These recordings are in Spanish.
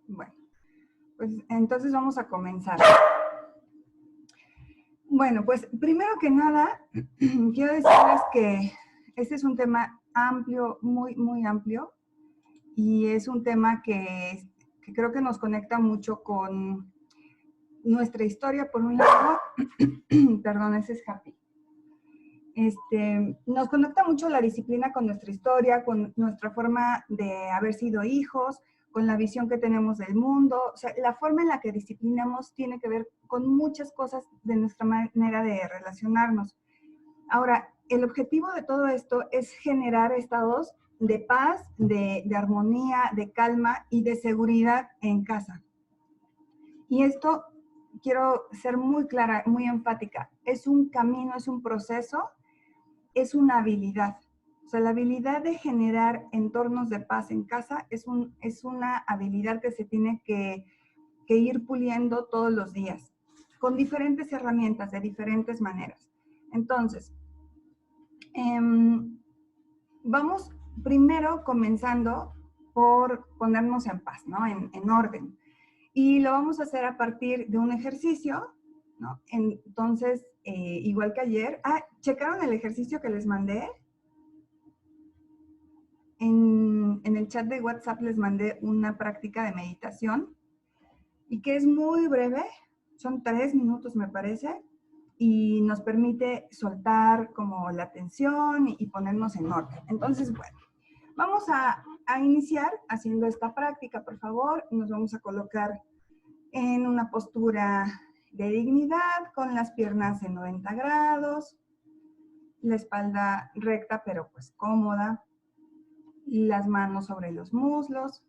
Bueno, pues entonces vamos a comenzar. Bueno, pues primero que nada, quiero decirles que este es un tema amplio, muy amplio, y es un tema que creo que nos conecta mucho con nuestra historia, por un lado, perdón, ese es Happy. Nos conecta mucho la disciplina con nuestra historia, con nuestra forma de haber sido hijos, con la visión que tenemos del mundo. O sea, la forma en la que disciplinamos tiene que ver con muchas cosas de nuestra manera de relacionarnos. Ahora, el objetivo de todo esto es generar estados de paz, de armonía, de calma y de seguridad en casa. Y esto, quiero ser muy clara, muy enfática, es un camino, es un proceso, es una habilidad. O sea, la habilidad de generar entornos de paz en casa es una habilidad que se tiene que ir puliendo todos los días, con diferentes herramientas, de diferentes maneras. Entonces, vamos primero comenzando por ponernos en paz, ¿no? En orden. Y lo vamos a hacer a partir de un ejercicio, ¿no? Entonces, igual que ayer, ¿checaron el ejercicio que les mandé? En el chat de WhatsApp les mandé una práctica de meditación y que es muy breve, son 3 minutos me parece, y nos permite soltar como la tensión y ponernos en orden. Entonces, bueno, vamos a iniciar haciendo esta práctica, por favor. Nos vamos a colocar en una postura de dignidad, con las piernas en 90 grados, la espalda recta pero pues cómoda, las manos sobre los muslos.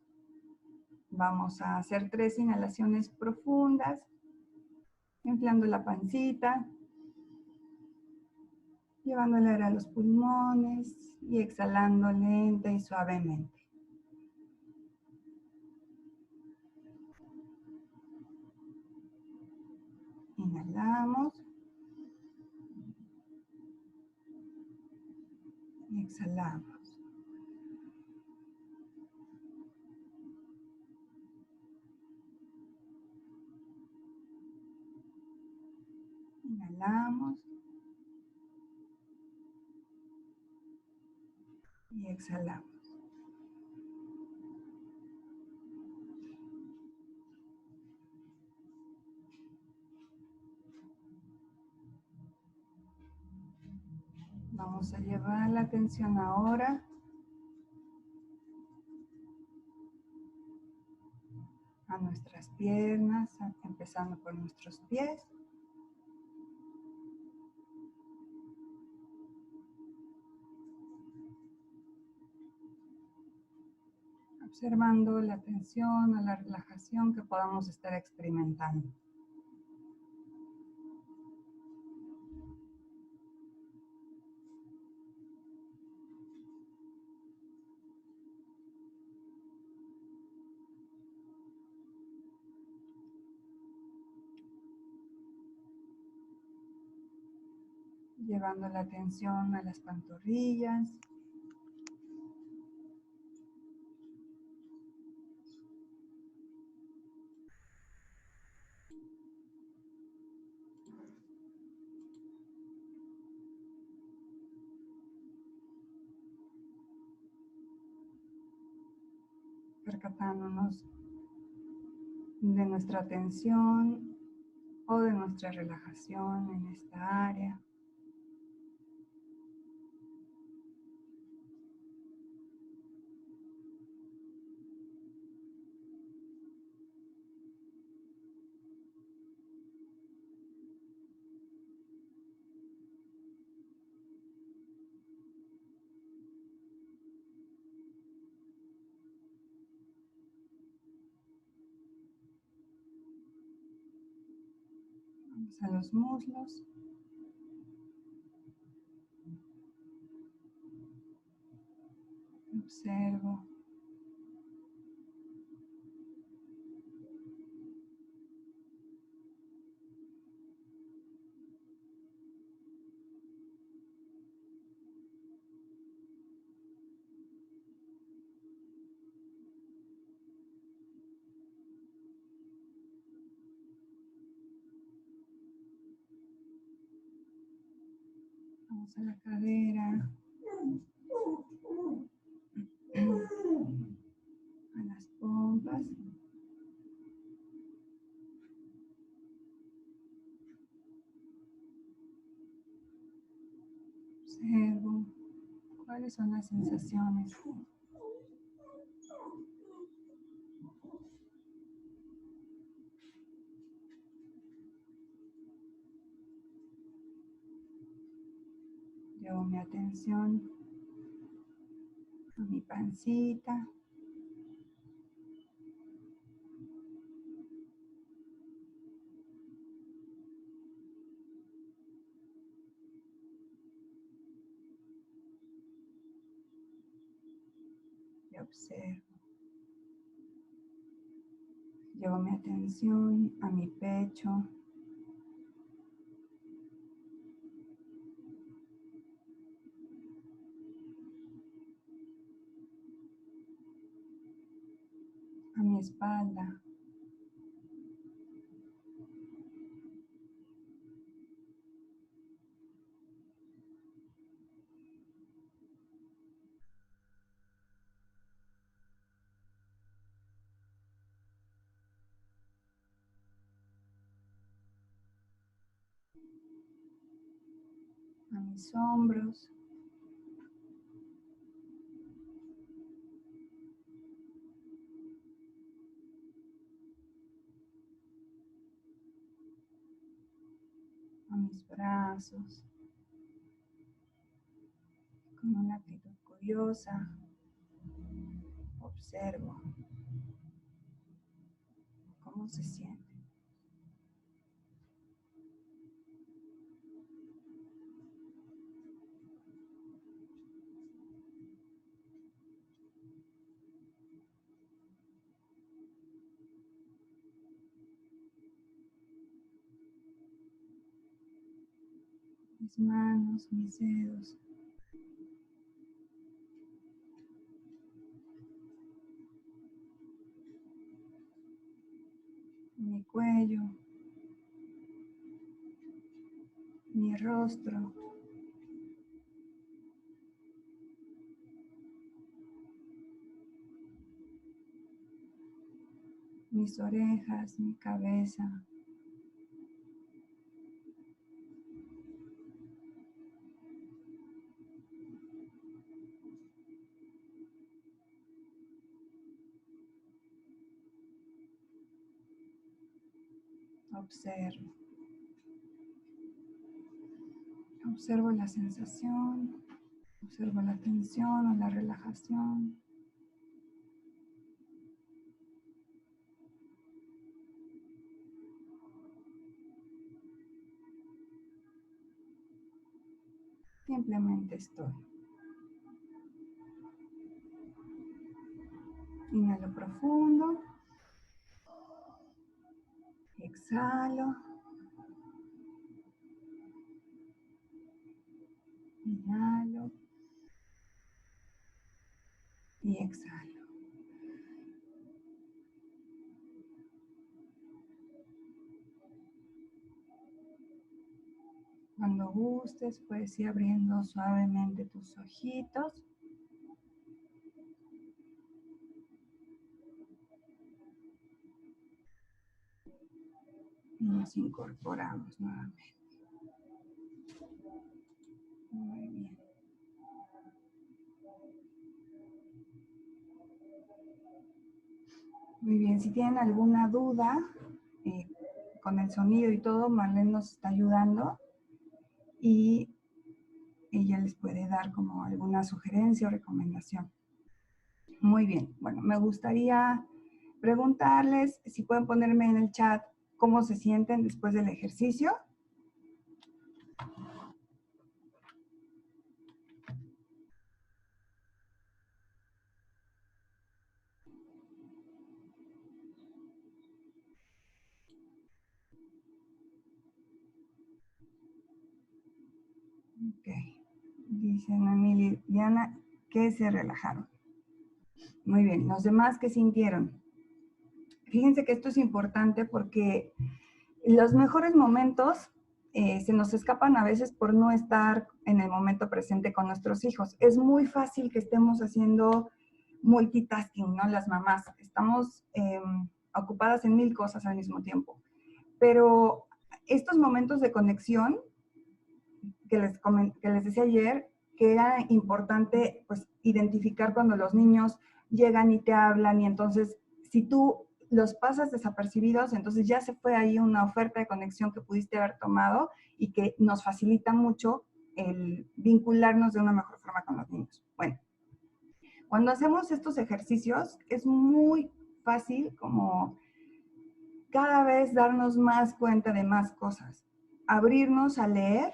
Vamos a hacer 3 inhalaciones profundas, inflando la pancita, llevando el aire a los pulmones y exhalando lenta y suavemente. Inhalamos y exhalamos. Inhalamos y exhalamos. Vamos a llevar la atención ahora a nuestras piernas, empezando por nuestros pies. Observando la tensión o la relajación que podamos estar experimentando. Llevando la atención a las pantorrillas. Percatándonos de nuestra atención o de nuestra relajación en esta área. Vamos a los muslos. Observo. Vamos a la cadera. A las pompas. Observo cuáles son las sensaciones. Llevo mi atención a mi pancita. Y observo. Llevo mi atención a mi pecho. A mi espalda. A mis hombros. A mis brazos. Con una actitud curiosa, observo cómo se siente. Mis manos, mis dedos. Mi cuello. Mi rostro. Mis orejas, mi cabeza. Observo. Observo la sensación. Observo la tensión o la relajación. Simplemente estoy. Inhalo profundo. Exhalo. Inhalo. Y exhalo. Cuando gustes, puedes ir abriendo suavemente tus ojitos. Y nos incorporamos nuevamente. Muy bien. Muy bien, si tienen alguna duda con el sonido y todo, Marlene nos está ayudando y ella les puede dar como alguna sugerencia o recomendación. Muy bien, bueno, me gustaría preguntarles si pueden ponerme en el chat cómo se sienten después del ejercicio. Ok, dicen Amelia y Diana que se relajaron. Muy bien, los demás que sintieron. Fíjense que esto es importante porque los mejores momentos se nos escapan a veces por no estar en el momento presente con nuestros hijos. Es muy fácil que estemos haciendo multitasking, ¿no? Las mamás, estamos ocupadas en 1000 cosas al mismo tiempo. Pero estos momentos de conexión que les decía ayer, que era importante pues identificar cuando los niños llegan y te hablan y entonces si tú los pasas desapercibidos, entonces ya se fue ahí una oferta de conexión que pudiste haber tomado y que nos facilita mucho el vincularnos de una mejor forma con los niños. Bueno, cuando hacemos estos ejercicios es muy fácil como cada vez darnos más cuenta de más cosas, abrirnos a leer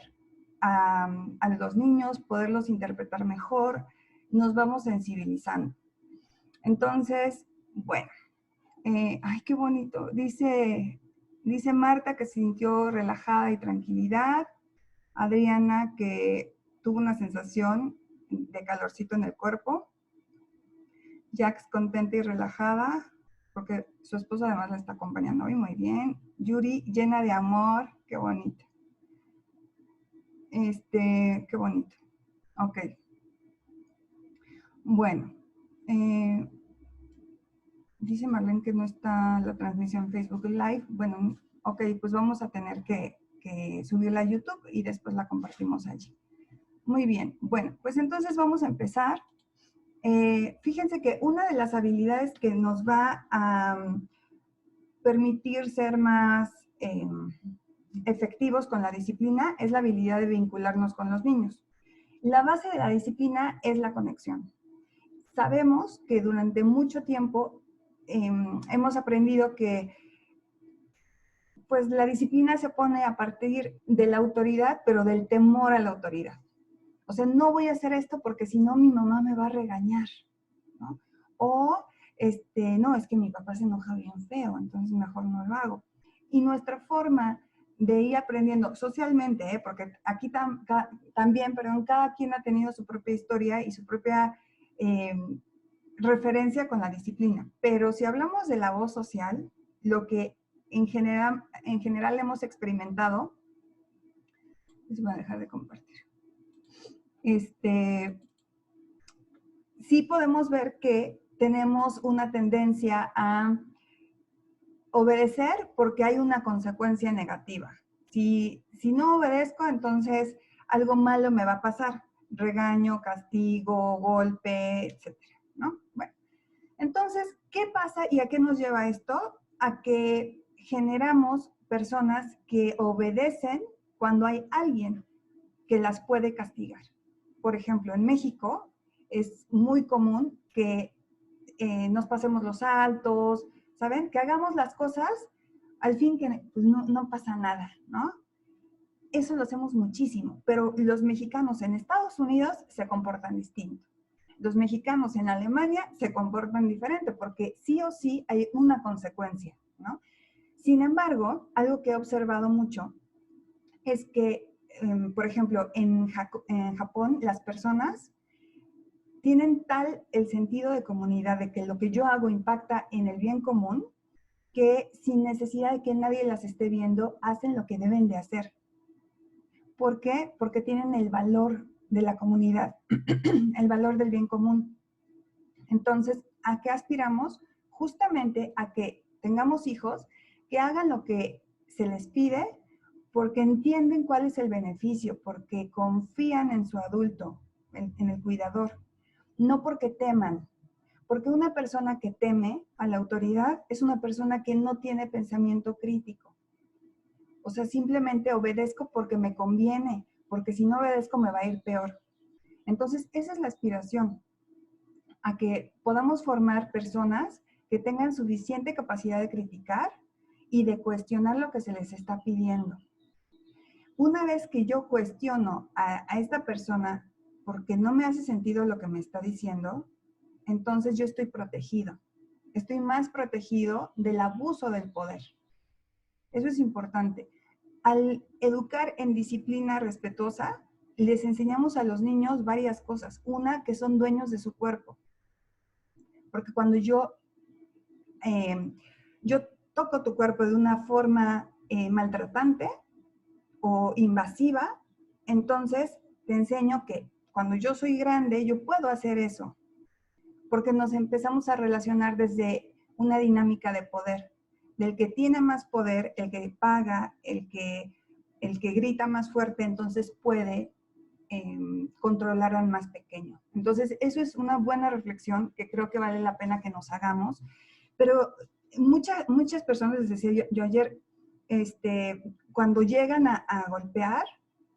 a los niños, poderlos interpretar mejor, nos vamos sensibilizando. Entonces, bueno, ay, qué bonito. Dice Marta que se sintió relajada y tranquilidad. Adriana que tuvo una sensación de calorcito en el cuerpo. Jax contenta y relajada porque su esposo además la está acompañando hoy, muy bien. Yuri llena de amor, qué bonito. Qué bonito. Ok. Bueno, dice Marlene que no está la transmisión Facebook Live. Bueno, ok, pues vamos a tener que subirla a YouTube y después la compartimos allí. Muy bien, bueno, pues entonces vamos a empezar. Fíjense que una de las habilidades que nos va a permitir ser más efectivos con la disciplina es la habilidad de vincularnos con los niños. La base de la disciplina es la conexión. Sabemos que durante mucho tiempo hemos aprendido que pues la disciplina se pone a partir de la autoridad, pero del temor a la autoridad. O sea, no voy a hacer esto porque si no mi mamá me va a regañar, ¿no? O, no, es que mi papá se enoja bien feo, entonces mejor no lo hago. Y nuestra forma de ir aprendiendo socialmente, porque aquí también, perdón, cada quien ha tenido su propia historia y su propia referencia con la disciplina. Pero si hablamos de la voz social, lo que en general hemos experimentado, les voy a dejar de compartir. Sí podemos ver que tenemos una tendencia a obedecer porque hay una consecuencia negativa. Si no obedezco, entonces algo malo me va a pasar. Regaño, castigo, golpe, etcétera, ¿no? Bueno, entonces, ¿qué pasa y a qué nos lleva esto? A que generamos personas que obedecen cuando hay alguien que las puede castigar. Por ejemplo, en México es muy común que nos pasemos los altos, ¿saben? Que hagamos las cosas al fin que pues, no pasa nada, ¿no? Eso lo hacemos muchísimo, pero los mexicanos en Estados Unidos se comportan distinto. Los mexicanos en Alemania se comportan diferente porque sí o sí hay una consecuencia, ¿no? Sin embargo, algo que he observado mucho es que, por ejemplo, en Japón las personas tienen tal el sentido de comunidad, de que lo que yo hago impacta en el bien común, que sin necesidad de que nadie las esté viendo, hacen lo que deben de hacer. ¿Por qué? Porque tienen el valor de la comunidad, el valor del bien común. Entonces, ¿a qué aspiramos? Justamente a que tengamos hijos que hagan lo que se les pide porque entienden cuál es el beneficio, porque confían en su adulto, en el cuidador, no porque teman. Porque una persona que teme a la autoridad es una persona que no tiene pensamiento crítico. O sea, simplemente obedezco porque me conviene, porque si no obedezco me va a ir peor. Entonces, esa es la aspiración, a que podamos formar personas que tengan suficiente capacidad de criticar y de cuestionar lo que se les está pidiendo. Una vez que yo cuestiono a esta persona porque no me hace sentido lo que me está diciendo, entonces yo estoy protegido. Estoy más protegido del abuso del poder. Eso es importante. Al educar en disciplina respetuosa, les enseñamos a los niños varias cosas. Una, que son dueños de su cuerpo. Porque cuando yo toco tu cuerpo de una forma maltratante, o invasiva, entonces te enseño que cuando yo soy grande, yo puedo hacer eso, porque nos empezamos a relacionar desde una dinámica de poder, del que tiene más poder, el que paga, el que grita más fuerte, entonces puede controlar al más pequeño. Entonces, eso es una buena reflexión que creo que vale la pena que nos hagamos, pero muchas personas, les decía yo ayer, cuando llegan a golpear,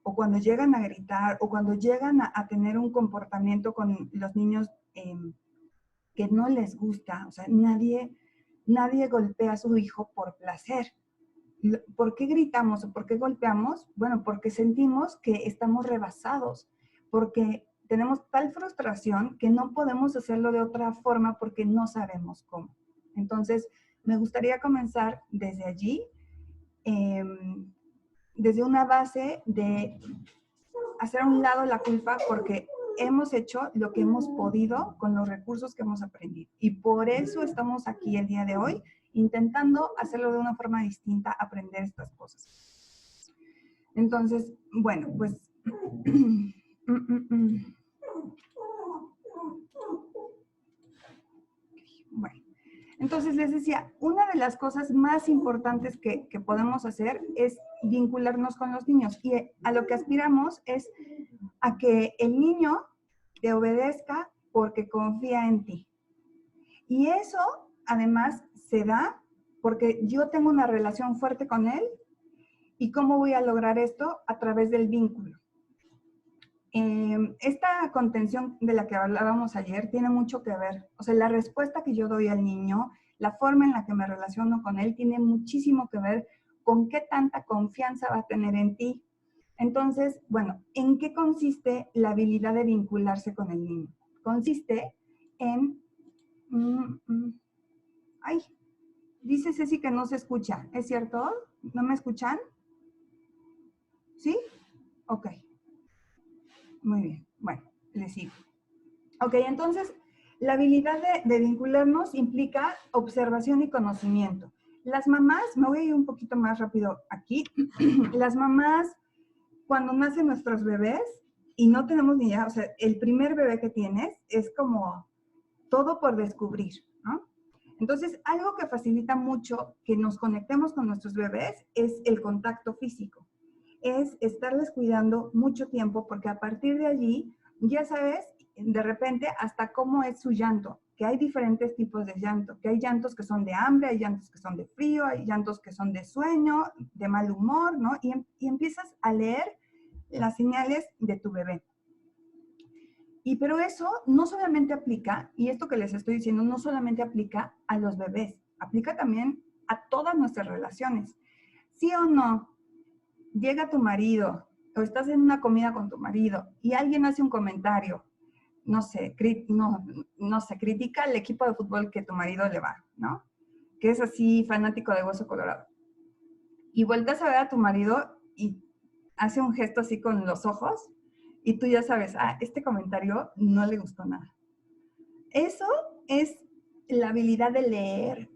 o cuando llegan a gritar, o cuando llegan a tener un comportamiento con los niños que no les gusta, o sea, nadie golpea a su hijo por placer. ¿Por qué gritamos o por qué golpeamos? Bueno, porque sentimos que estamos rebasados, porque tenemos tal frustración que no podemos hacerlo de otra forma porque no sabemos cómo. Entonces, me gustaría comenzar desde allí, desde una base de hacer a un lado la culpa porque hemos hecho lo que hemos podido con los recursos que hemos aprendido. Y por eso estamos aquí el día de hoy, intentando hacerlo de una forma distinta, aprender estas cosas. Entonces, bueno, pues... Bueno, entonces les decía, una de las cosas más importantes que podemos hacer es vincularnos con los niños. Y a lo que aspiramos es a que el niño te obedezca porque confía en ti. Y eso, además, se da porque yo tengo una relación fuerte con él. ¿Y cómo voy a lograr esto? A través del vínculo. Esta contención de la que hablábamos ayer tiene mucho que ver. O sea, la respuesta que yo doy al niño, la forma en la que me relaciono con él, tiene muchísimo que ver con qué tanta confianza va a tener en ti. Entonces, bueno, ¿en qué consiste la habilidad de vincularse con el niño? Consiste en... ay, dice Ceci que no se escucha. ¿Es cierto? ¿No me escuchan? ¿Sí? Ok. Muy bien. Bueno, les sigo. Ok, entonces, la habilidad de vincularnos implica observación y conocimiento. Las mamás, me voy a ir un poquito más rápido aquí, las mamás, cuando nacen nuestros bebés, y no tenemos ni idea, o sea, el primer bebé que tienes es como todo por descubrir, ¿no? Entonces, algo que facilita mucho que nos conectemos con nuestros bebés es el contacto físico. Es estarles cuidando mucho tiempo porque a partir de allí, ya sabes, de repente, hasta cómo es su llanto, que hay diferentes tipos de llanto, que hay llantos que son de hambre, hay llantos que son de frío, hay llantos que son de sueño, de mal humor, ¿no? Y empiezas a leer las señales de tu bebé. Pero eso no solamente aplica, y esto que les estoy diciendo no solamente aplica a los bebés, aplica también a todas nuestras relaciones. ¿Sí o no? Llega tu marido o estás en una comida con tu marido y alguien hace un comentario, no sé, critica al equipo de fútbol que tu marido le va, ¿no? Que es así fanático de Hueso Colorado. Y vuelves a ver a tu marido y hace un gesto así con los ojos y tú ya sabes, este comentario no le gustó nada. Eso es la habilidad de leer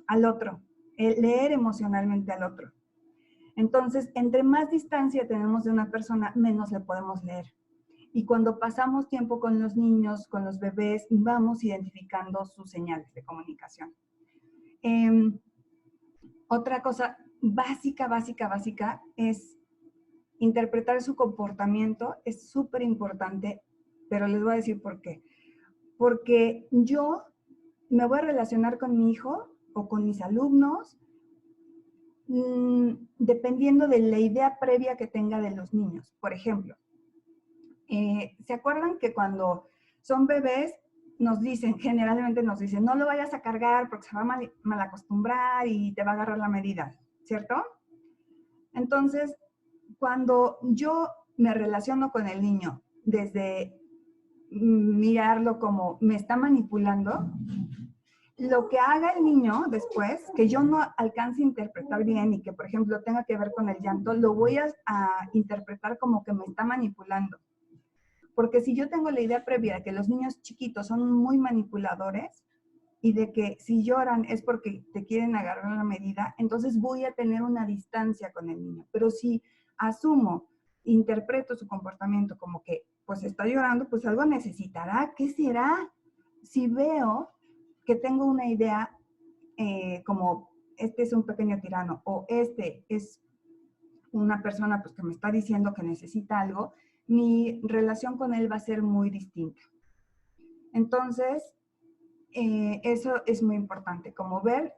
al otro, leer emocionalmente al otro. Entonces, entre más distancia tenemos de una persona, menos le podemos leer. Y cuando pasamos tiempo con los niños, con los bebés, vamos identificando sus señales de comunicación. Otra cosa básica es interpretar su comportamiento. Es súper importante, pero les voy a decir por qué. Porque yo me voy a relacionar con mi hijo o con mis alumnos dependiendo de la idea previa que tenga de los niños. Por ejemplo, ¿se acuerdan que cuando son bebés generalmente nos dicen, no lo vayas a cargar porque se va a mal acostumbrar y te va a agarrar la medida, ¿cierto? Entonces, cuando yo me relaciono con el niño desde mirarlo como me está manipulando, lo que haga el niño después, que yo no alcance a interpretar bien y que, por ejemplo, tenga que ver con el llanto, lo voy a interpretar como que me está manipulando. Porque si yo tengo la idea previa de que los niños chiquitos son muy manipuladores, y de que si lloran es porque te quieren agarrar la medida, entonces voy a tener una distancia con el niño. Pero si asumo, interpreto su comportamiento como que pues está llorando, pues algo necesitará. ¿Qué será? Si veo que tengo una idea como este es un pequeño tirano o este es una persona pues, que me está diciendo que necesita algo, mi relación con él va a ser muy distinta. Entonces, eso es muy importante, como ver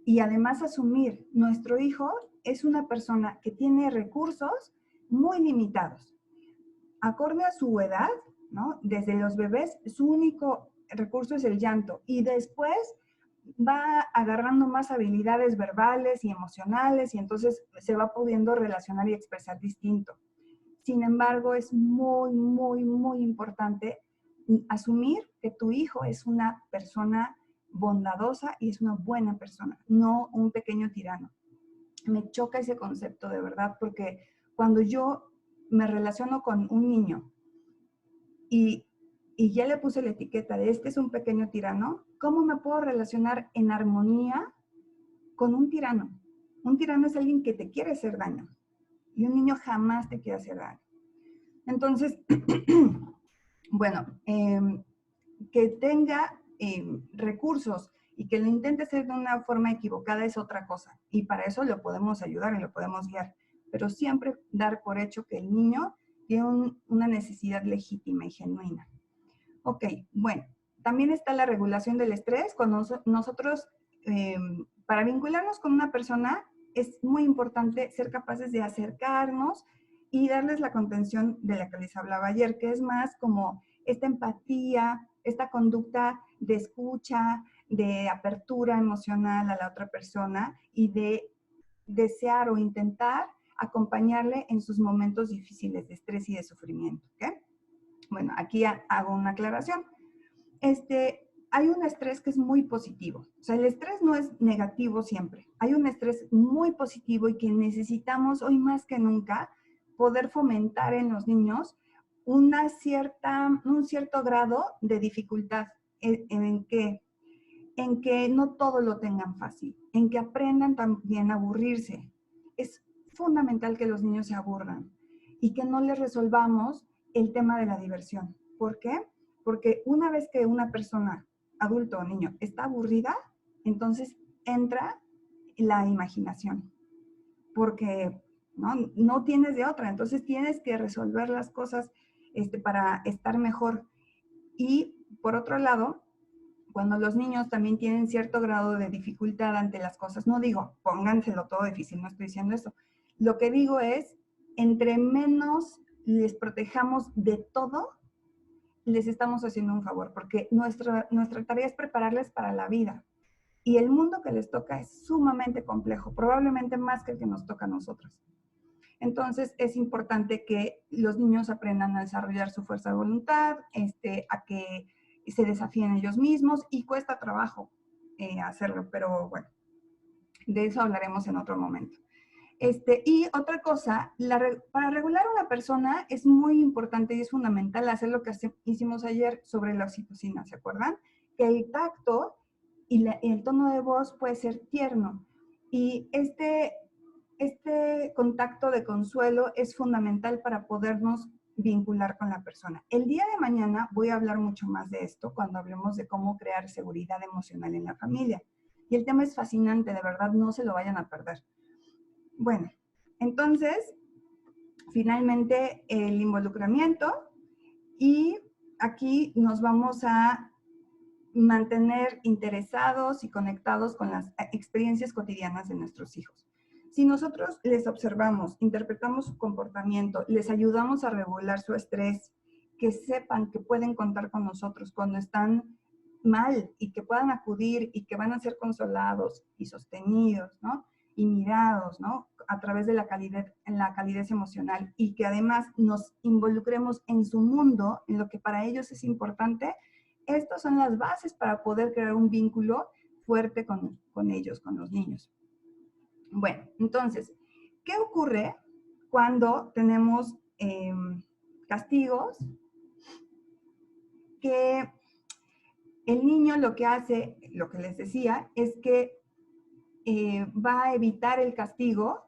y además asumir, nuestro hijo es una persona que tiene recursos muy limitados. Acorde a su edad, ¿no? Desde los bebés, su único recurso es el llanto y después va agarrando más habilidades verbales y emocionales y entonces se va pudiendo relacionar y expresar distinto. Sin embargo, es muy, muy, muy importante asumir que tu hijo es una persona bondadosa y es una buena persona, no un pequeño tirano. Me choca ese concepto de verdad porque cuando yo me relaciono con un niño y, y ya le puse la etiqueta de este es un pequeño tirano, ¿cómo me puedo relacionar en armonía con un tirano? Un tirano es alguien que te quiere hacer daño y un niño jamás te quiere hacer daño. Entonces, bueno, que tenga recursos y que lo intente hacer de una forma equivocada es otra cosa. Y para eso lo podemos ayudar y lo podemos guiar. Pero siempre dar por hecho que el niño tiene una necesidad legítima y genuina. Ok, bueno, también está la regulación del estrés. Cuando nosotros, para vincularnos con una persona, es muy importante ser capaces de acercarnos y darles la contención de la que les hablaba ayer, que es más como esta empatía, esta conducta de escucha, de apertura emocional a la otra persona y de desear o intentar acompañarle en sus momentos difíciles de estrés y de sufrimiento. ¿Okay? Bueno, aquí hago una aclaración. Hay un estrés que es muy positivo. O sea, el estrés no es negativo siempre. Hay un estrés muy positivo y que necesitamos hoy más que nunca poder fomentar en los niños un cierto grado de dificultad en que no todo lo tengan fácil, en que aprendan también a aburrirse. Es fundamental que los niños se aburran y que no les resolvamos el tema de la diversión. ¿Por qué? Porque una vez que una persona, adulto o niño, está aburrida, entonces entra la imaginación. Porque no tienes de otra, entonces tienes que resolver las cosas para estar mejor. Y por otro lado, cuando los niños también tienen cierto grado de dificultad ante las cosas, no digo, pónganselo todo difícil, no estoy diciendo eso. Lo que digo es, entre menos les protejamos de todo, les estamos haciendo un favor, porque nuestra tarea es prepararles para la vida. Y el mundo que les toca es sumamente complejo, probablemente más que el que nos toca a nosotros. Entonces, es importante que los niños aprendan a desarrollar su fuerza de voluntad, a que se desafíen ellos mismos y cuesta trabajo hacerlo, pero bueno, de eso hablaremos en otro momento. Y otra cosa, para regular a una persona es muy importante y es fundamental hacer lo que hicimos ayer sobre la oxitocina, ¿se acuerdan? Que el tacto y el tono de voz puede ser tierno. Y este contacto de consuelo es fundamental para podernos vincular con la persona. El día de mañana voy a hablar mucho más de esto cuando hablemos de cómo crear seguridad emocional en la familia. Y el tema es fascinante, de verdad, no se lo vayan a perder. Bueno, entonces, finalmente el involucramiento y aquí nos vamos a mantener interesados y conectados con las experiencias cotidianas de nuestros hijos. Si nosotros les observamos, interpretamos su comportamiento, les ayudamos a regular su estrés, que sepan que pueden contar con nosotros cuando están mal y que puedan acudir y que van a ser consolados y sostenidos, ¿no? Y mirados, ¿no? A través de la calidez emocional y que además nos involucremos en su mundo, en lo que para ellos es importante. Estas son las bases para poder crear un vínculo fuerte con ellos, con los niños. Bueno, entonces, ¿qué ocurre cuando tenemos castigos que El niño lo que hace, lo que les decía, es que va a evitar el castigo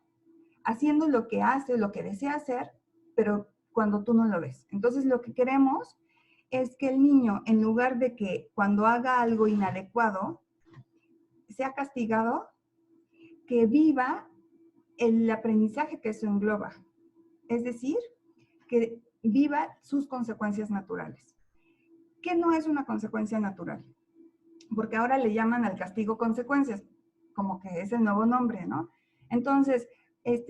haciendo lo que hace, lo que desea hacer, pero cuando tú no lo ves. Entonces lo que queremos es que el niño, en lugar de que cuando haga algo inadecuado, sea castigado, que viva el aprendizaje que eso engloba. Es decir, que viva sus consecuencias naturales. ¿Qué no es una consecuencia natural? Porque ahora le llaman al castigo consecuencias, como que es el nuevo nombre, ¿no? Entonces,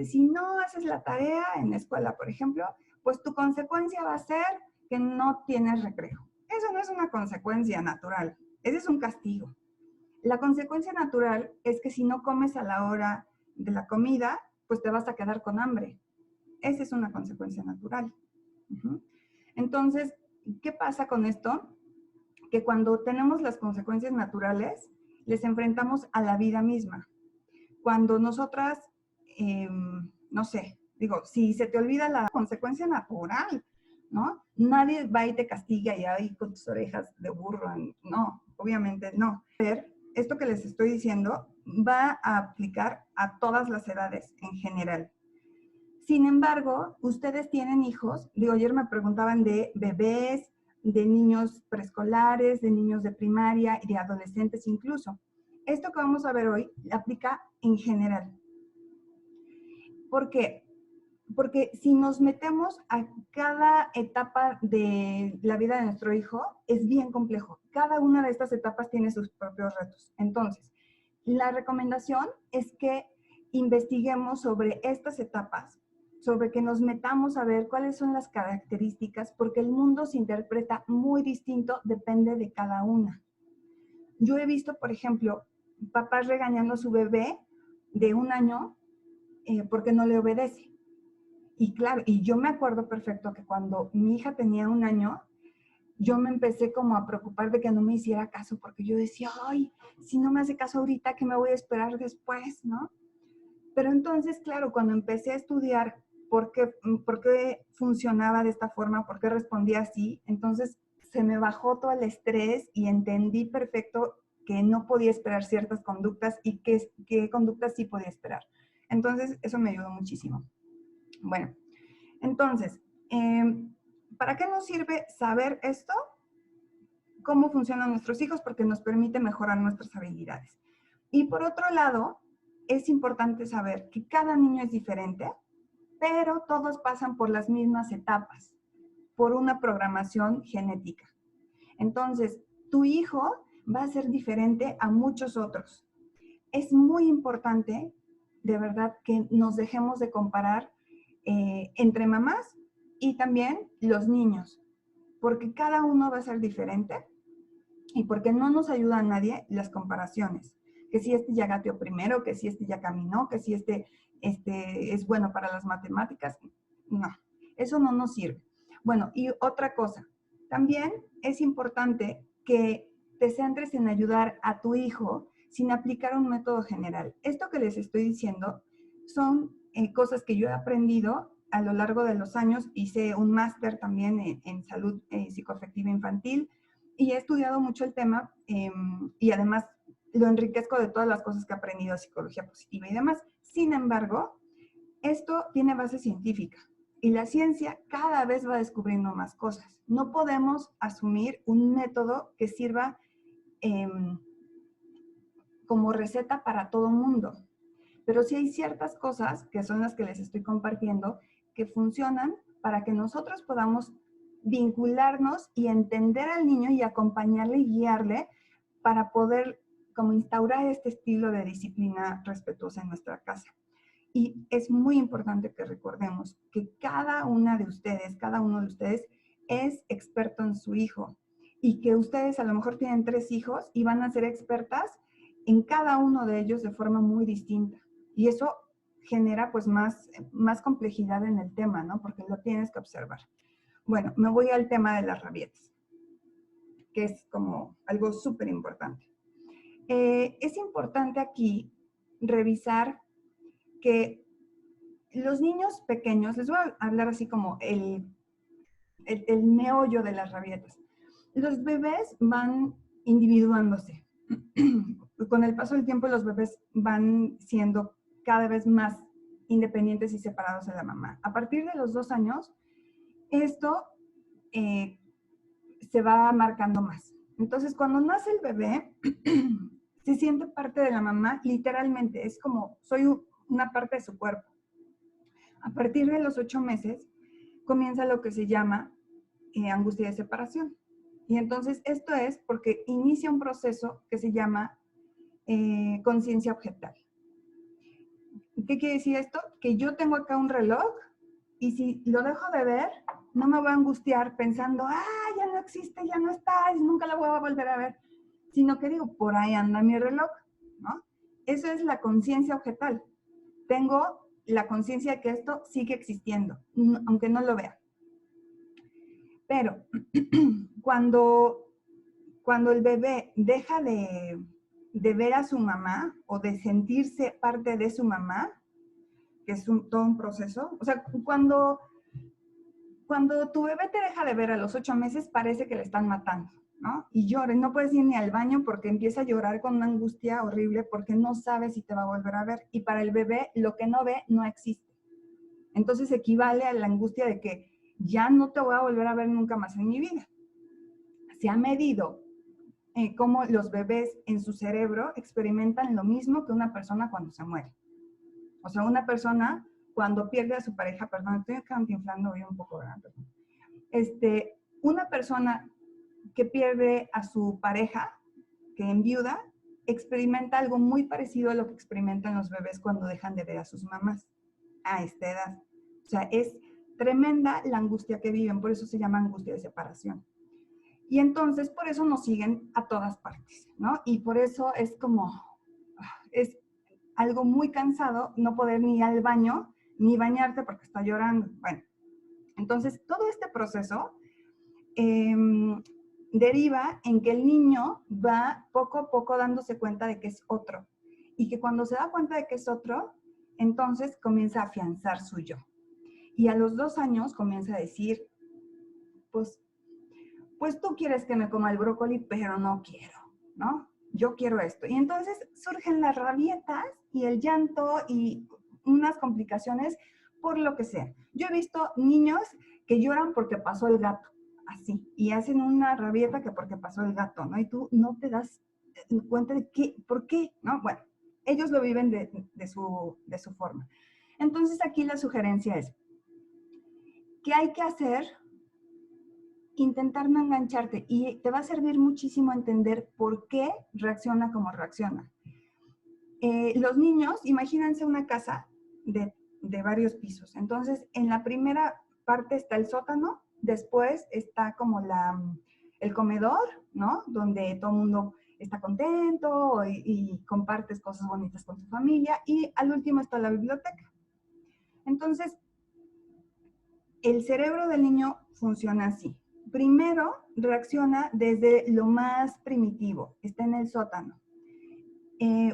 si no haces la tarea en la escuela, por ejemplo, pues tu consecuencia va a ser que no tienes recreo. Eso no es una consecuencia natural, ese es un castigo. La consecuencia natural es que si no comes a la hora de la comida, pues te vas a quedar con hambre. Esa es una consecuencia natural. Entonces, ¿qué pasa con esto? Que cuando tenemos las consecuencias naturales, les enfrentamos a la vida misma. Cuando nosotras, no sé, digo, si se te olvida la consecuencia natural, ¿no? Nadie va y te castiga y ahí con tus orejas de burro, no, obviamente no. Esto que les estoy diciendo va a aplicar a todas las edades en general. Sin embargo, ustedes tienen hijos, digo, ayer me preguntaban de bebés, de niños preescolares, de niños de primaria y de adolescentes incluso. Esto que vamos a ver hoy aplica en general. ¿Por qué? Porque si nos metemos a cada etapa de la vida de nuestro hijo, es bien complejo. Cada una de estas etapas tiene sus propios retos. Entonces, la recomendación es que investiguemos sobre estas etapas, sobre que nos metamos a ver cuáles son las características, porque el mundo se interpreta muy distinto, depende de cada una. Yo he visto, por ejemplo, papás regañando a su bebé de 1 año porque no le obedece. Y claro, y yo me acuerdo perfecto que cuando mi hija tenía 1 año, yo me empecé como a preocupar de que no me hiciera caso, porque yo decía, ay, si no me hace caso ahorita, ¿qué me voy a esperar después, no? Pero entonces, claro, cuando empecé a estudiar por qué funcionaba de esta forma, por qué respondía así, entonces se me bajó todo el estrés y entendí perfecto que no podía esperar ciertas conductas y qué conductas sí podía esperar. Entonces, eso me ayudó muchísimo. Bueno, entonces, ¿para qué nos sirve saber esto? Cómo funcionan nuestros hijos, porque nos permite mejorar nuestras habilidades. Y por otro lado, es importante saber que cada niño es diferente, pero todos pasan por las mismas etapas, por una programación genética. Entonces, tu hijo va a ser diferente a muchos otros. Es muy importante, de verdad, que nos dejemos de comparar entre mamás y también los niños, porque cada uno va a ser diferente y porque no nos ayuda a nadie las comparaciones. Que si este ya gateó primero, que si este ya caminó, que si este es bueno para las matemáticas. No, eso no nos sirve. Bueno, y otra cosa, también es importante que te centres en ayudar a tu hijo sin aplicar un método general. Esto que les estoy diciendo son cosas que yo he aprendido a lo largo de los años. Hice un máster también en salud psicoafectiva infantil y he estudiado mucho el tema y además lo enriquezco de todas las cosas que he aprendido de psicología positiva y demás. Sin embargo, esto tiene base científica y la ciencia cada vez va descubriendo más cosas. No podemos asumir un método que sirva como receta para todo el mundo. Pero sí hay ciertas cosas, que son las que les estoy compartiendo, que funcionan para que nosotros podamos vincularnos y entender al niño y acompañarle y guiarle para poder como instaurar este estilo de disciplina respetuosa en nuestra casa. Y es muy importante que recordemos que cada una de ustedes, cada uno de ustedes es experto en su hijo y que ustedes a lo mejor tienen 3 hijos y van a ser expertas en cada uno de ellos de forma muy distinta. Y eso genera pues más complejidad en el tema, ¿no? Porque lo tienes que observar. Bueno, me voy al tema de las rabietas, que es como algo súper importante. Es importante aquí revisar que los niños pequeños, les voy a hablar así como el meollo de las rabietas. Los bebés van individuándose. Con el paso del tiempo los bebés van siendo cada vez más independientes y separados de la mamá. A partir de los 2 años, esto se va marcando más. Entonces, cuando nace el bebé, se siente parte de la mamá, literalmente, es como, soy una parte de su cuerpo. A partir de los 8 meses, comienza lo que se llama angustia de separación. Y entonces esto es porque inicia un proceso que se llama conciencia objetal. ¿Qué quiere decir esto? Que yo tengo acá un reloj y si lo dejo de ver, no me voy a angustiar pensando, ya no existe, ya no está, nunca lo voy a volver a ver, sino que digo, por ahí anda mi reloj, ¿no? Eso es la conciencia objetal. Tengo la conciencia de que esto sigue existiendo, aunque no lo vea. Pero cuando el bebé deja de ver a su mamá o de sentirse parte de su mamá, que es todo un proceso, o sea, cuando tu bebé te deja de ver a los 8 meses, parece que le están matando, ¿no? Y llora, y no puedes ir ni al baño porque empieza a llorar con una angustia horrible porque no sabe si te va a volver a ver. Y para el bebé, lo que no ve no existe. Entonces equivale a la angustia de que ya no te voy a volver a ver nunca más en mi vida. Se ha medido cómo los bebés en su cerebro experimentan lo mismo que una persona cuando se muere. O sea, una persona cuando pierde a su pareja, perdón, estoy cantinflando hoy un poco, ¿verdad? Una persona que pierde a su pareja, que enviuda, experimenta algo muy parecido a lo que experimentan los bebés cuando dejan de ver a sus mamás a esta edad. O sea, es tremenda la angustia que viven, por eso se llama angustia de separación. Y entonces, por eso nos siguen a todas partes, ¿no? Y por eso es como, es algo muy cansado no poder ni ir al baño, ni bañarte porque está llorando. Bueno, entonces todo este proceso deriva en que el niño va poco a poco dándose cuenta de que es otro. Y que cuando se da cuenta de que es otro, entonces comienza a afianzar su yo. Y a los 2 años comienza a decir, pues tú quieres que me coma el brócoli, pero no quiero, ¿no? Yo quiero esto. Y entonces surgen las rabietas y el llanto y unas complicaciones por lo que sea. Yo he visto niños que lloran porque pasó el gato, así, y hacen una rabieta que porque pasó el gato, ¿no? Y tú no te das cuenta de qué, por qué, ¿no? Bueno, ellos lo viven de su forma. Entonces aquí la sugerencia es, ¿qué hay que hacer? Intentar no engancharte y te va a servir muchísimo entender por qué reacciona como reacciona. Los niños, imagínense una casa de varios pisos. Entonces, en la primera parte está el sótano, después está como el comedor, ¿no? Donde todo el mundo está contento y compartes cosas bonitas con tu familia. Y al último está la biblioteca. Entonces, el cerebro del niño funciona así. Primero, reacciona desde lo más primitivo, está en el sótano.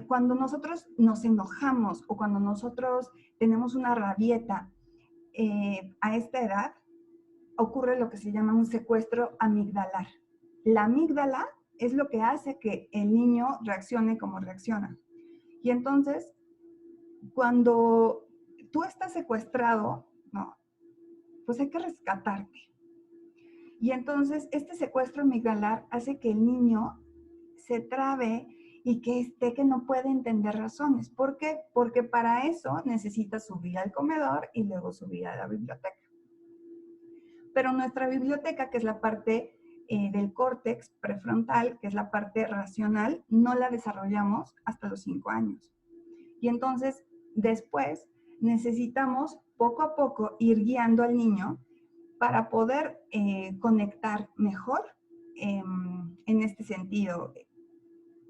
Cuando nosotros nos enojamos o cuando nosotros tenemos una rabieta a esta edad, ocurre lo que se llama un secuestro amigdalar. La amígdala es lo que hace que el niño reaccione como reacciona. Y entonces, cuando tú estás secuestrado, ¿no? Pues hay que rescatarte. Y entonces este secuestro amigdalar hace que el niño se trabe y que no puede entender razones. ¿Por qué? Porque para eso necesita subir al comedor y luego subir a la biblioteca. Pero nuestra biblioteca, que es la parte del córtex prefrontal, que es la parte racional, no la desarrollamos hasta los 5 años. Y entonces, después, necesitamos poco a poco ir guiando al niño para poder conectar mejor en este sentido.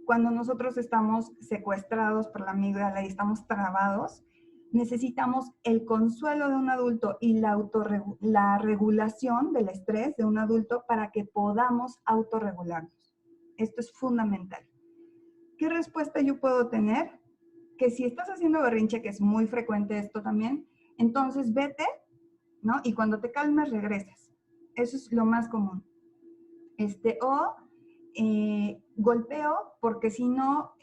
Cuando nosotros estamos secuestrados por la amígdala y estamos trabados, necesitamos el consuelo de un adulto y la regulación del estrés de un adulto para que podamos autorregularnos. Esto es fundamental. ¿Qué respuesta yo puedo tener? Que si estás haciendo berrinche, que es muy frecuente esto también, entonces vete, ¿no? Y cuando te calmes, regresas. Eso es lo más común. golpeo porque si no,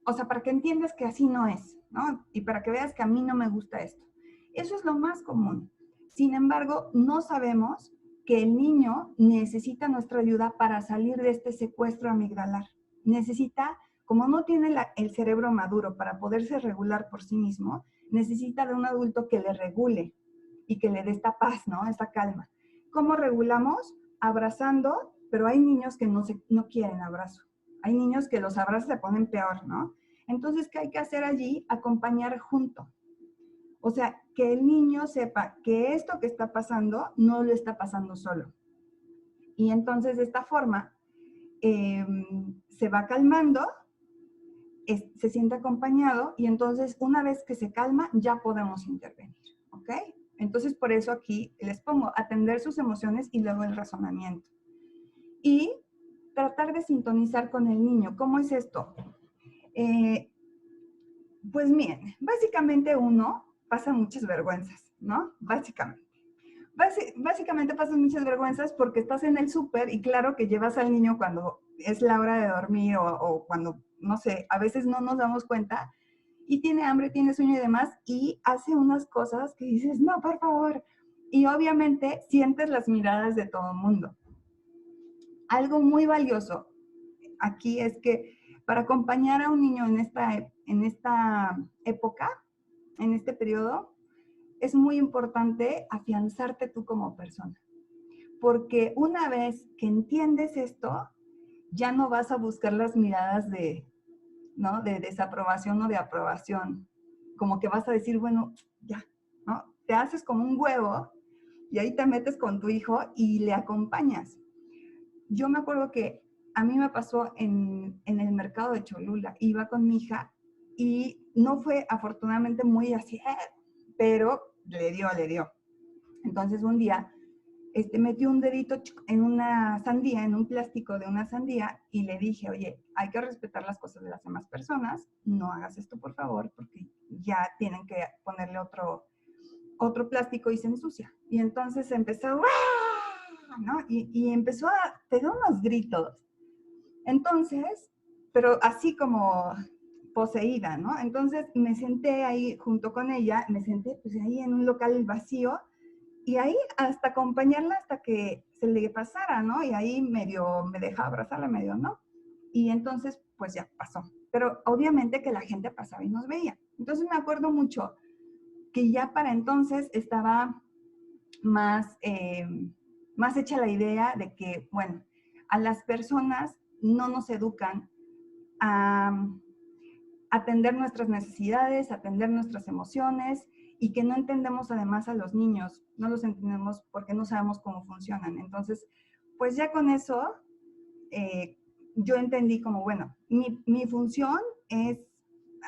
o sea, para que entiendas que así no es, ¿no? Y para que veas que a mí no me gusta esto. Eso es lo más común. Sin embargo, no sabemos que el niño necesita nuestra ayuda para salir de este secuestro amigdalar. Necesita, como no tiene el cerebro maduro para poderse regular por sí mismo, necesita de un adulto que le regule y que le dé esta paz, ¿no? Esta calma. ¿Cómo regulamos? Abrazando, pero hay niños que no quieren abrazo. Hay niños que los abrazos se ponen peor, ¿no? Entonces, ¿qué hay que hacer allí? Acompañar junto. O sea, que el niño sepa que esto que está pasando no lo está pasando solo. Y entonces de esta forma se va calmando, se siente acompañado y entonces una vez que se calma ya podemos intervenir, ¿ok? Entonces por eso aquí les pongo atender sus emociones y luego el razonamiento. Y tratar de sintonizar con el niño. ¿Cómo es esto? Pues miren, básicamente uno pasa muchas vergüenzas, ¿no? Básicamente pasas muchas vergüenzas porque estás en el súper y claro que llevas al niño cuando es la hora de dormir o cuando, no sé, a veces no nos damos cuenta y tiene hambre, tiene sueño y demás y hace unas cosas que dices, no, por favor. Y obviamente sientes las miradas de todo el mundo. Algo muy valioso aquí es que para acompañar a un niño en esta época, en este periodo, es muy importante afianzarte tú como persona. Porque una vez que entiendes esto, ya no vas a buscar las miradas ¿no? de desaprobación o de aprobación. Como que vas a decir, bueno, ya, ¿no? Te haces como un huevo y ahí te metes con tu hijo y le acompañas. Yo me acuerdo que a mí me pasó en el mercado de Cholula. Iba con mi hija y no fue afortunadamente muy así, pero le dio. Entonces un día metió un dedito en una sandía, en un plástico de una sandía y le dije, oye, hay que respetar las cosas de las demás personas, no hagas esto por favor, porque ya tienen que ponerle otro plástico y se ensucia. Y entonces empezó, ¿no? Y empezó a pegar unos gritos. Entonces, pero así como poseída, ¿no? Entonces me senté ahí junto con ella, me senté pues ahí en un local vacío y ahí hasta acompañarla hasta que se le pasara, ¿no? Y ahí medio me dejaba abrazarla, medio no. Y entonces pues ya pasó. Pero obviamente que la gente pasaba y nos veía. Entonces me acuerdo mucho que ya para entonces estaba más, más hecha la idea de que, bueno, a las personas no nos educan a atender nuestras necesidades, atender nuestras emociones y que no entendemos además a los niños, no los entendemos porque no sabemos cómo funcionan. Entonces, pues ya con eso, yo entendí como, bueno, mi función es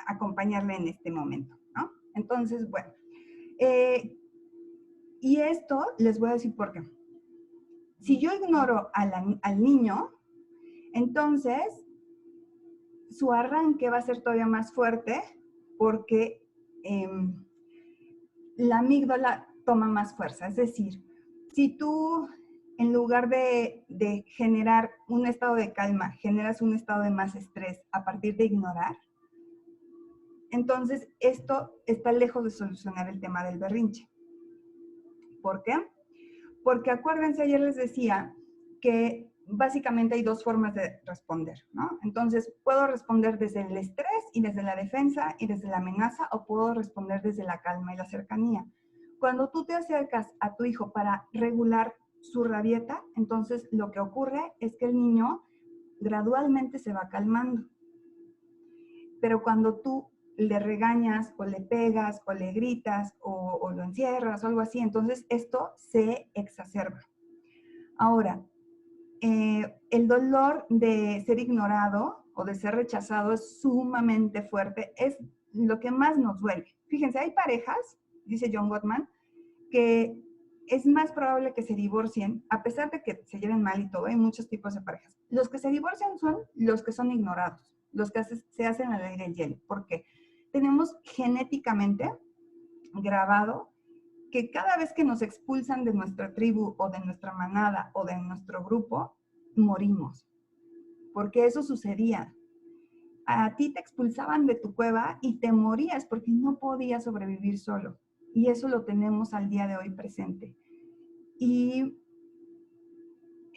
acompañarle en este momento, ¿no? Entonces, bueno, y esto les voy a decir por qué. Si yo ignoro al niño, entonces su arranque va a ser todavía más fuerte porque la amígdala toma más fuerza. Es decir, si tú en lugar de generar un estado de calma, generas un estado de más estrés a partir de ignorar, entonces esto está lejos de solucionar el tema del berrinche. ¿Por qué? Porque acuérdense, ayer les decía que básicamente hay dos formas de responder, ¿no? Entonces, puedo responder desde el estrés y desde la defensa y desde la amenaza o puedo responder desde la calma y la cercanía. Cuando tú te acercas a tu hijo para regular su rabieta, entonces lo que ocurre es que el niño gradualmente se va calmando. Pero cuando tú le regañas o le pegas o le gritas o lo encierras o algo así, entonces esto se exacerba. Ahora, el dolor de ser ignorado o de ser rechazado es sumamente fuerte, es lo que más nos duele. Fíjense, hay parejas, dice John Gottman, que es más probable que se divorcien, a pesar de que se lleven mal y todo, hay muchos tipos de parejas. Los que se divorcian son los que son ignorados, los que se hacen a la ley del hielo, porque tenemos genéticamente grabado que cada vez que nos expulsan de nuestra tribu o de nuestra manada o de nuestro grupo, morimos, porque eso sucedía. A ti te expulsaban de tu cueva y te morías porque no podías sobrevivir solo. Y eso lo tenemos al día de hoy presente. Y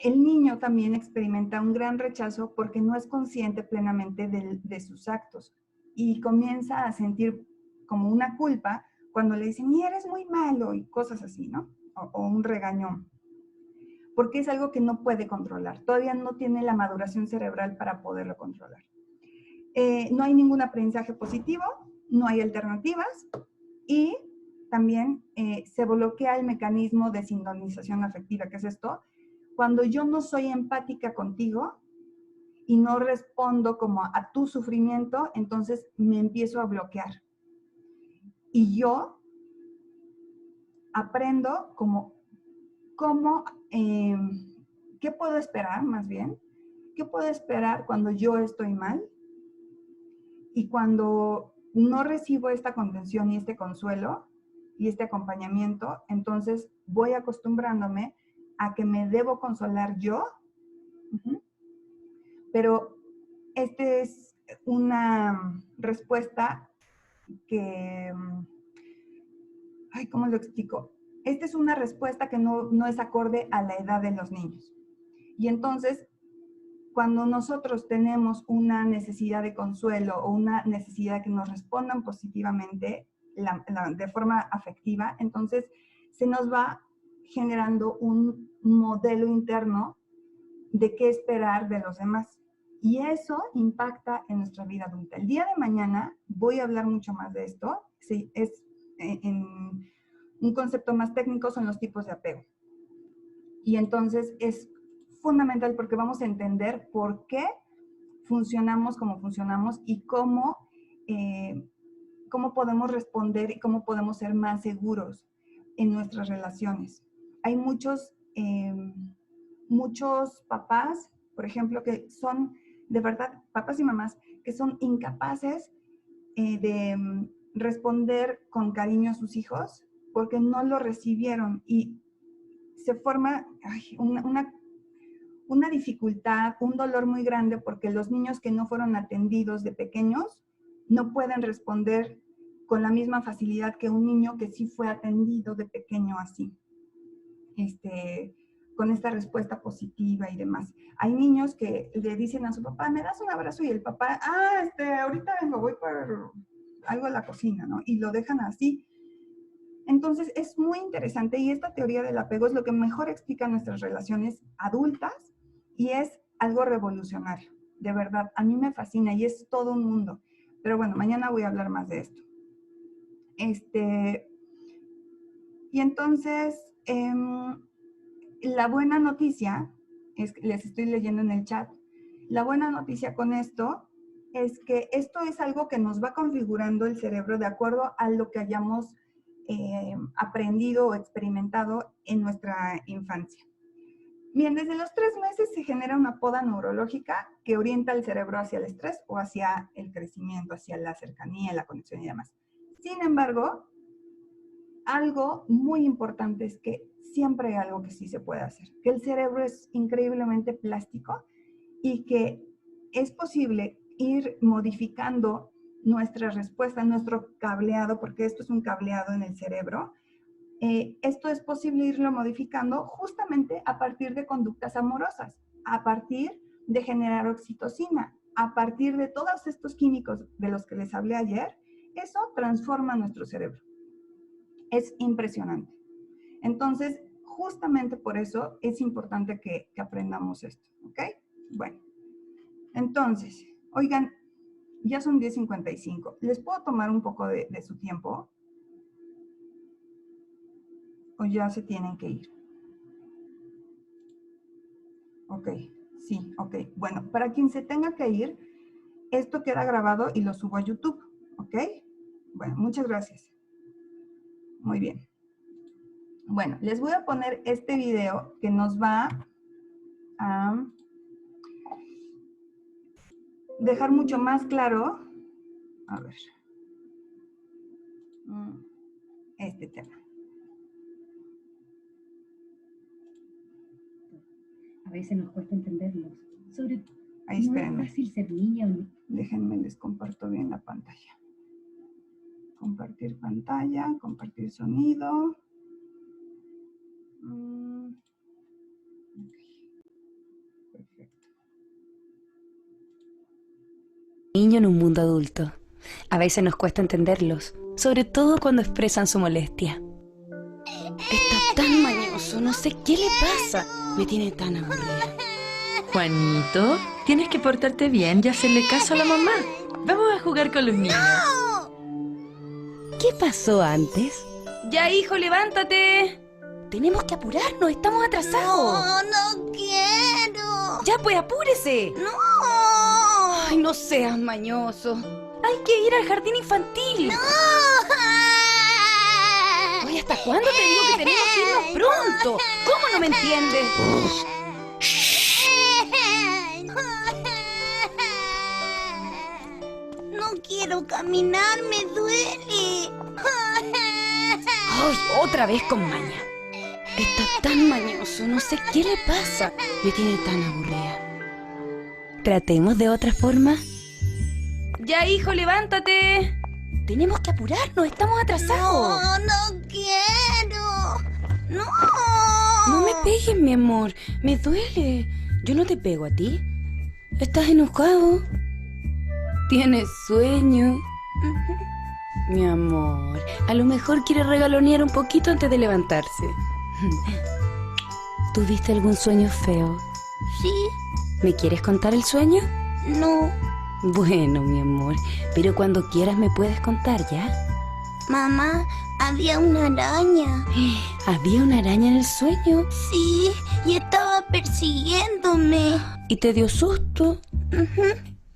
el niño también experimenta un gran rechazo porque no es consciente plenamente de sus actos y comienza a sentir como una culpa cuando le dicen, y eres muy malo y cosas así, ¿no? O un regañón. Porque es algo que no puede controlar. Todavía no tiene la maduración cerebral para poderlo controlar. No hay ningún aprendizaje positivo, no hay alternativas y también se bloquea el mecanismo de sintonización afectiva. ¿Qué es esto? Cuando yo no soy empática contigo y no respondo como a tu sufrimiento, entonces me empiezo a bloquear. Y yo aprendo ¿qué puedo esperar más bien? ¿Qué puedo esperar cuando yo estoy mal? Y cuando no recibo esta contención y este consuelo y este acompañamiento, entonces voy acostumbrándome a que me debo consolar yo. Pero esta es una respuesta que, ay, ¿cómo lo explico? Esta es una respuesta que no es acorde a la edad de los niños. Y entonces, cuando nosotros tenemos una necesidad de consuelo o una necesidad de que nos respondan positivamente de forma afectiva, entonces se nos va generando un modelo interno de qué esperar de los demás. Y eso impacta en nuestra vida adulta. El día de mañana voy a hablar mucho más de esto. Sí, es en un concepto más técnico, son los tipos de apego. Y entonces es fundamental porque vamos a entender por qué funcionamos como funcionamos y cómo podemos responder y cómo podemos ser más seguros en nuestras relaciones. Hay muchos papás, por ejemplo, que son de verdad, papás y mamás, que son incapaces de responder con cariño a sus hijos porque no lo recibieron y se forma una dificultad, un dolor muy grande porque los niños que no fueron atendidos de pequeños no pueden responder con la misma facilidad que un niño que sí fue atendido de pequeño así. Con esta respuesta positiva y demás. Hay niños que le dicen a su papá, ¿me das un abrazo? Y el papá, ahorita vengo, voy por algo a la cocina, ¿no? Y lo dejan así. Entonces, es muy interesante y esta teoría del apego es lo que mejor explica nuestras relaciones adultas y es algo revolucionario. De verdad, a mí me fascina y es todo un mundo. Pero bueno, mañana voy a hablar más de esto. Y entonces, la buena noticia, les estoy leyendo en el chat, la buena noticia con esto es que esto es algo que nos va configurando el cerebro de acuerdo a lo que hayamos aprendido o experimentado en nuestra infancia. Bien, desde los 3 meses se genera una poda neurológica que orienta el cerebro hacia el estrés o hacia el crecimiento, hacia la cercanía, la conexión y demás. Sin embargo, algo muy importante es que siempre hay algo que sí se puede hacer, que el cerebro es increíblemente plástico y que es posible ir modificando nuestra respuesta, nuestro cableado, porque esto es un cableado en el cerebro. Esto es posible irlo modificando justamente a partir de conductas amorosas, a partir de generar oxitocina, a partir de todos estos químicos de los que les hablé ayer. Eso transforma nuestro cerebro. Es impresionante. Entonces, justamente por eso es importante que aprendamos esto, ¿ok? Bueno, entonces, oigan, ya son 10:55. ¿Les puedo tomar un poco de su tiempo? ¿O ya se tienen que ir? Ok, sí, ok. Bueno, para quien se tenga que ir, esto queda grabado y lo subo a YouTube, ¿ok? Bueno, muchas gracias. Muy bien. Bueno, les voy a poner este video que nos va a dejar mucho más claro, a ver, este tema. veces nos cuesta entenderlos. Sobre todo, Ahí, no es espérenme. fácil ser niña o niño. Déjenme, les comparto bien la pantalla. Compartir pantalla, compartir sonido. Perfecto. Niño en un mundo adulto. A veces nos cuesta entenderlos, sobre todo cuando expresan su molestia. Está tan mañoso, no sé qué le pasa. Me tiene tan aburrida. Juanito, tienes que portarte bien y hacerle caso a la mamá. Vamos a jugar con los niños. ¿Qué pasó antes? Ya, hijo, levántate. Tenemos que apurarnos, estamos atrasados. No quiero. Ya, pues, apúrese. No. Ay, no seas mañoso. Hay que ir al jardín infantil. Oye, ¿hasta cuándo te digo que tenemos que irnos pronto? ¿Cómo no me entiendes? No quiero caminar, me duele. Ay, otra vez con maña. Está tan mañoso, no sé qué le pasa. Me tiene tan aburrida. Tratemos de otra forma. Ya, hijo, levántate. Tenemos que apurarnos, estamos atrasados. No quiero. No. No me pegues, mi amor. Me duele. Yo no te pego a ti. ¿Estás enojado? ¿Tienes sueño? Mi amor, a lo mejor quiere regalonear un poquito antes de levantarse. ¿Tuviste algún sueño feo? Sí. ¿Me quieres contar el sueño? No. Bueno, mi amor, pero cuando quieras me puedes contar, ¿ya? Mamá, había una araña. ¿Había una araña en el sueño? Sí, y estaba persiguiéndome. ¿Y te dio susto?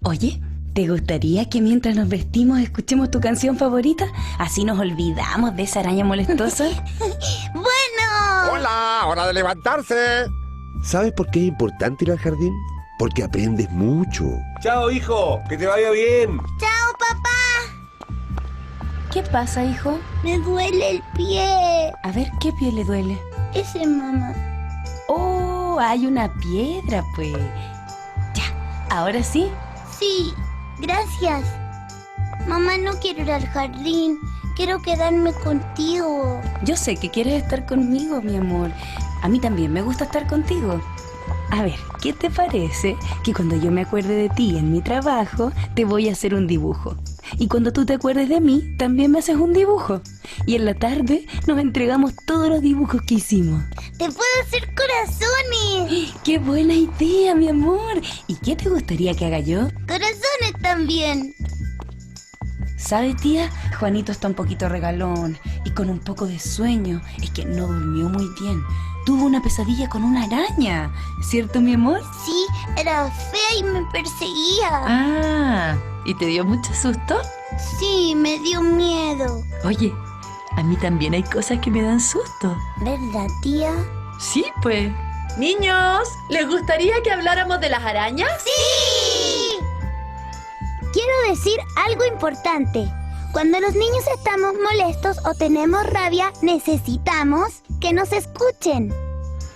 Oye, ¿te gustaría que mientras nos vestimos escuchemos tu canción favorita? Así nos olvidamos de esa araña molestosa. Bueno. ¡Hola! ¡Hora de levantarse! ¿Sabes por qué es importante ir al jardín? Porque aprendes mucho. Chao, hijo, que te vaya bien. Chao, papá. ¿Qué pasa, hijo? Me duele el pie. A ver, ¿qué pie le duele? Ese, mamá. Oh, hay una piedra, pues. Ya, ahora sí. Sí, gracias. Mamá, no quiero ir al jardín. Quiero quedarme contigo. Yo sé que quieres estar conmigo, mi amor. A mí también me gusta estar contigo. A ver, ¿qué te parece que cuando yo me acuerde de ti en mi trabajo, te voy a hacer un dibujo? Y cuando tú te acuerdes de mí, también me haces un dibujo. Y en la tarde nos entregamos todos los dibujos que hicimos. Te puedo hacer corazones. ¡Qué buena idea, mi amor! ¿Y qué te gustaría que haga yo? Corazones también. ¿Sabe, tía? Juanito está un poquito regalón y con un poco de sueño. Es que no durmió muy bien. Tuvo una pesadilla con una araña, ¿cierto, mi amor? Sí, era fea y me perseguía. Ah, ¿y te dio mucho susto? Sí, me dio miedo. Oye, a mí también hay cosas que me dan susto. ¿Verdad, tía? Sí, pues. Niños, ¿les gustaría que habláramos de las arañas? ¡Sí! Quiero decir algo importante. Cuando los niños estamos molestos o tenemos rabia, necesitamos que nos escuchen.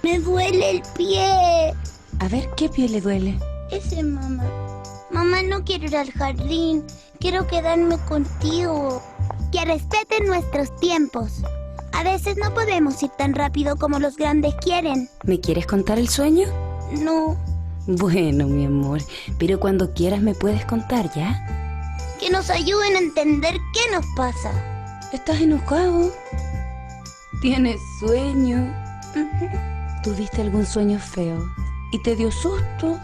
Me duele el pie. A ver, ¿qué pie le duele? Ese, mamá. Mamá, no quiero ir al jardín. Quiero quedarme contigo. Que respeten nuestros tiempos. A veces no podemos ir tan rápido como los grandes quieren. ¿Me quieres contar el sueño? No. Bueno, mi amor, pero cuando quieras me puedes contar, ¿ya? Que nos ayuden a entender qué nos pasa. ¿Estás enojado? ¿Tienes sueño? ¿Tuviste algún sueño feo? ¿Y te dio susto?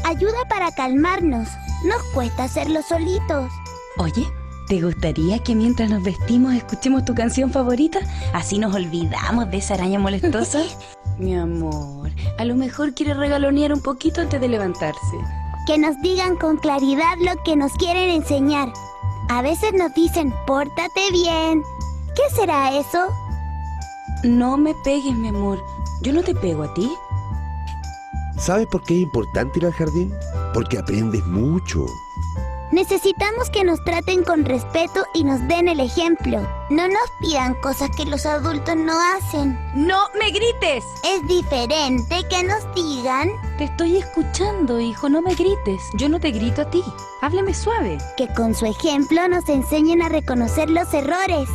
Ayuda para calmarnos. Nos cuesta hacerlo solitos. Oye, ¿te gustaría que mientras nos vestimos escuchemos tu canción favorita? Así nos olvidamos de esa araña molestosa. Mi amor, a lo mejor quiere regalonear un poquito antes de levantarse. Que nos digan con claridad lo que nos quieren enseñar. A veces nos dicen, pórtate bien. ¿Qué será eso? No me pegues, mi amor. Yo no te pego a ti. ¿Sabes por qué es importante ir al jardín? Porque aprendes mucho. Necesitamos que nos traten con respeto y nos den el ejemplo. No nos pidan cosas que los adultos no hacen. ¡No me grites! Es diferente que nos digan Te estoy escuchando, hijo, no me grites. Yo no te grito a ti. Háblame suave. que con su ejemplo nos enseñen a reconocer los errores,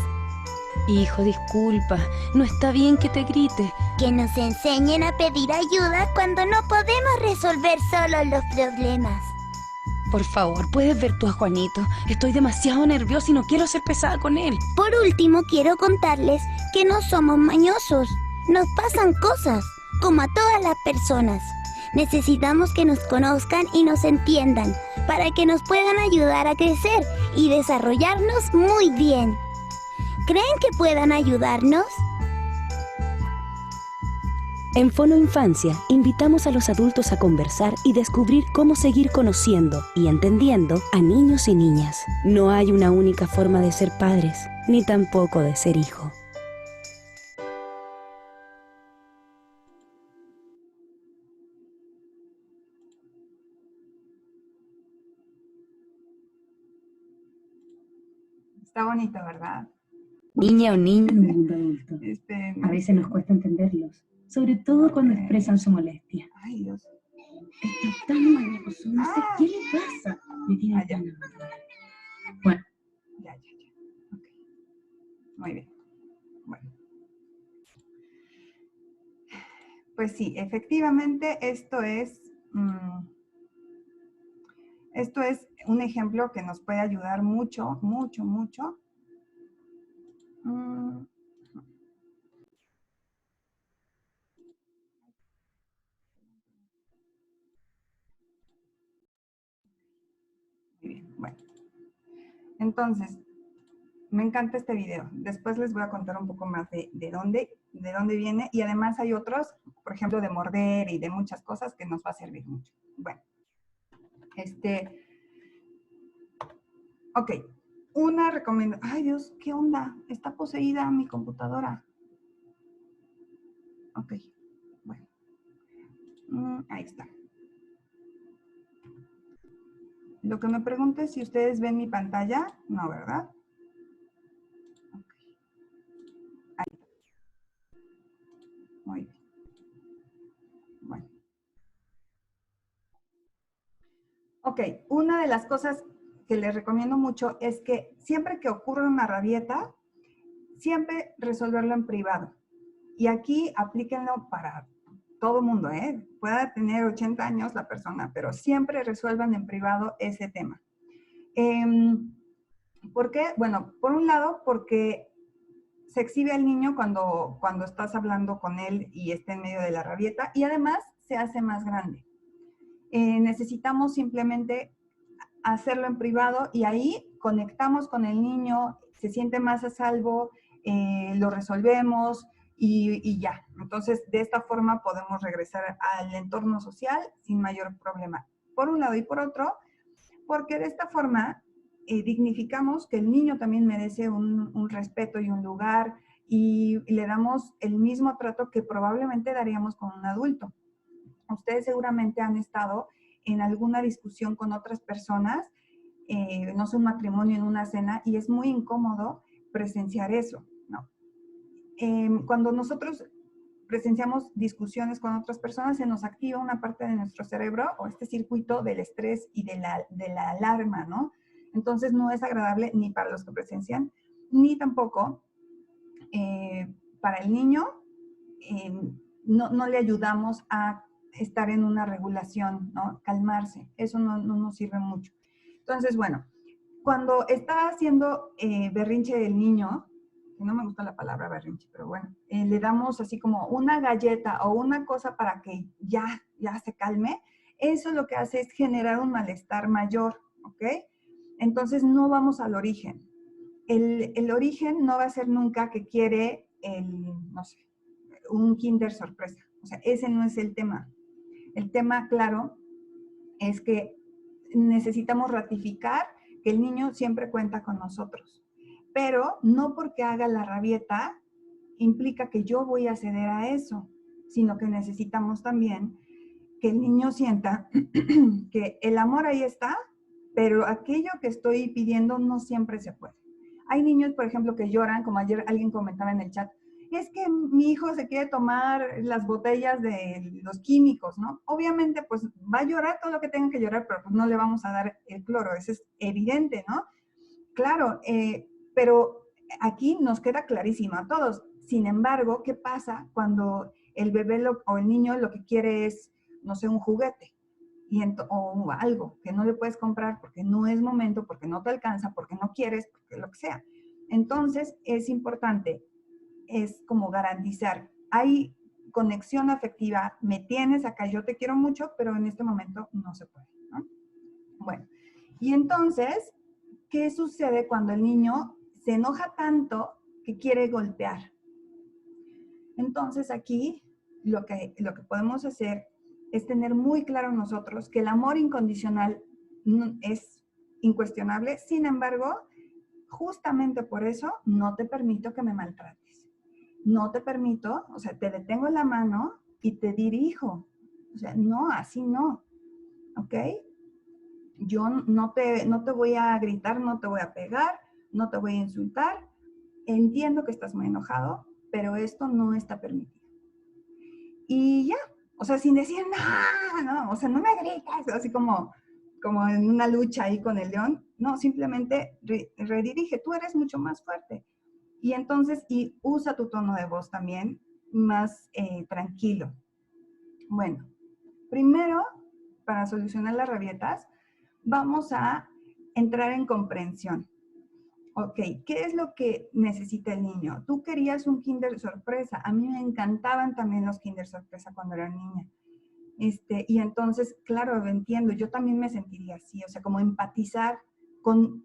Hijo, disculpa. No está bien que te grite. que nos enseñen a pedir ayuda cuando no podemos resolver solos los problemas. Por favor, ¿puedes ver tú a Juanito? Estoy demasiado nerviosa y no quiero ser pesada con él. Por último, quiero contarles que no somos mañosos. Nos pasan cosas, como a todas las personas. Necesitamos que nos conozcan y nos entiendan, para que nos puedan ayudar a crecer y desarrollarnos muy bien. ¿Creen que puedan ayudarnos? En Fono Infancia, invitamos a los adultos a conversar y descubrir cómo seguir conociendo y entendiendo a niños y niñas. No hay una única forma de ser padres, ni tampoco de ser hijo. Está bonito, ¿verdad? Niña o niño. Un mundo adulto. Espérenme. A veces nos cuesta entenderlos, sobre todo cuando expresan su molestia. Ay, Dios. Está tan mañoso, no sé qué le pasa. Me tiene Ah, ya. tan amargada. Bueno, Ya. Ok. Muy bien. Bueno. Pues sí, efectivamente esto es un ejemplo que nos puede ayudar mucho. Mm, Muy bien, bueno. Entonces, me encanta este video. Después les voy a contar un poco más de dónde viene. Y además hay otros, por ejemplo, de morder y de muchas cosas que nos va a servir mucho. Bueno, ok. Una recomendación. Ay, Dios, ¿qué onda? Está poseída mi computadora. Ok, bueno. Ahí está. Lo que me pregunto es si ustedes ven mi pantalla. No, ¿verdad? Ok. Ahí. Muy bien. Bueno. Ok, una de las cosas que les recomiendo mucho es que siempre que ocurra una rabieta, siempre resolverlo en privado. Y aquí aplíquenlo para todo el mundo, ¿eh? Pueda tener 80 años la persona, pero siempre resuelvan en privado ese tema. ¿Por qué? Bueno, por un lado, porque se exhibe al niño cuando estás hablando con él y está en medio de la rabieta, y además se hace más grande. Necesitamos simplemente hacerlo en privado y ahí conectamos con el niño, se siente más a salvo, lo resolvemos y ya. Entonces, de esta forma podemos regresar al entorno social sin mayor problema. Por un lado y por otro, porque de esta forma dignificamos que el niño también merece un respeto y un lugar y le damos el mismo trato que probablemente daríamos con un adulto. Ustedes seguramente han estado en alguna discusión con otras personas, no sé, un matrimonio en una cena, y es muy incómodo presenciar eso, ¿no? Cuando nosotros presenciamos discusiones con otras personas, se nos activa una parte de nuestro cerebro, o este circuito del estrés y de la alarma, ¿no? Entonces no es agradable ni para los que presencian, ni tampoco para el niño. No le ayudamos a estar en una regulación, ¿no? Calmarse, eso no nos sirve mucho. Entonces, bueno, cuando está haciendo berrinche el niño, que no me gusta la palabra berrinche, pero bueno, le damos así como una galleta o una cosa para que ya se calme, eso lo que hace es generar un malestar mayor, ¿ok? Entonces no vamos al origen. El origen no va a ser nunca que quiere no sé, un kinder sorpresa. O sea, ese no es el tema. El tema, claro, es que necesitamos ratificar que el niño siempre cuenta con nosotros. Pero no porque haga la rabieta implica que yo voy a ceder a eso, sino que necesitamos también que el niño sienta que el amor ahí está pero aquello que estoy pidiendo no siempre se puede. Hay niños, por ejemplo, que lloran, como ayer alguien comentaba en el chat, es que mi hijo se quiere tomar las botellas de los químicos, ¿no? Obviamente, pues va a llorar todo lo que tenga que llorar, pero pues no le vamos a dar el cloro, eso es evidente, ¿no? Claro, pero aquí nos queda clarísimo a todos. Sin embargo, ¿qué pasa cuando el bebé o el niño lo que quiere es, no sé, un juguete o algo que no le puedes comprar porque no es momento, porque no te alcanza, porque no quieres, porque lo que sea? Entonces, es importante, es como garantizar, hay conexión afectiva, me tienes acá, yo te quiero mucho, pero en este momento no se puede, ¿no? Bueno, y entonces, ¿qué sucede cuando el niño se enoja tanto que quiere golpear? Entonces aquí lo que podemos hacer es tener muy claro nosotros que el amor incondicional es incuestionable. Sin embargo, justamente por eso no te permito que me maltrates. No te permito, o sea, te detengo en la mano y te dirijo. O sea, no, así no. ¿Ok? Yo no te voy a gritar, no te voy a pegar, no te voy a insultar. Entiendo que estás muy enojado, pero esto no está permitido. Y ya, o sea, sin decir nada, no, o sea, no me grites, así como en una lucha ahí con el león. No, simplemente redirige, tú eres mucho más fuerte. Y entonces, y usa tu tono de voz también más tranquilo. Bueno, primero, para solucionar las rabietas, vamos a entrar en comprensión. Ok, ¿qué es lo que necesita el niño? Tú querías un Kinder sorpresa. A mí me encantaban también los Kinder sorpresa cuando era niña. Y entonces, claro, lo entiendo, yo también me sentiría así, o sea, como empatizar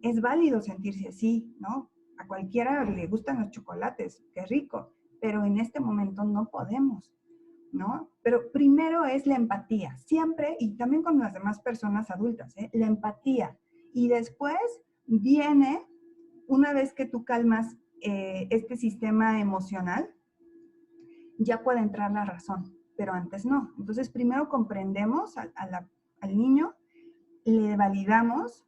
es válido sentirse así, ¿no? A cualquiera le gustan los chocolates, qué rico, pero en este momento no podemos, ¿no? Pero primero es la empatía, siempre, y también con las demás personas adultas, la empatía. Y después viene, una vez que tú calmas este sistema emocional, ya puede entrar la razón, pero antes no. Entonces, primero comprendemos al niño, le validamos,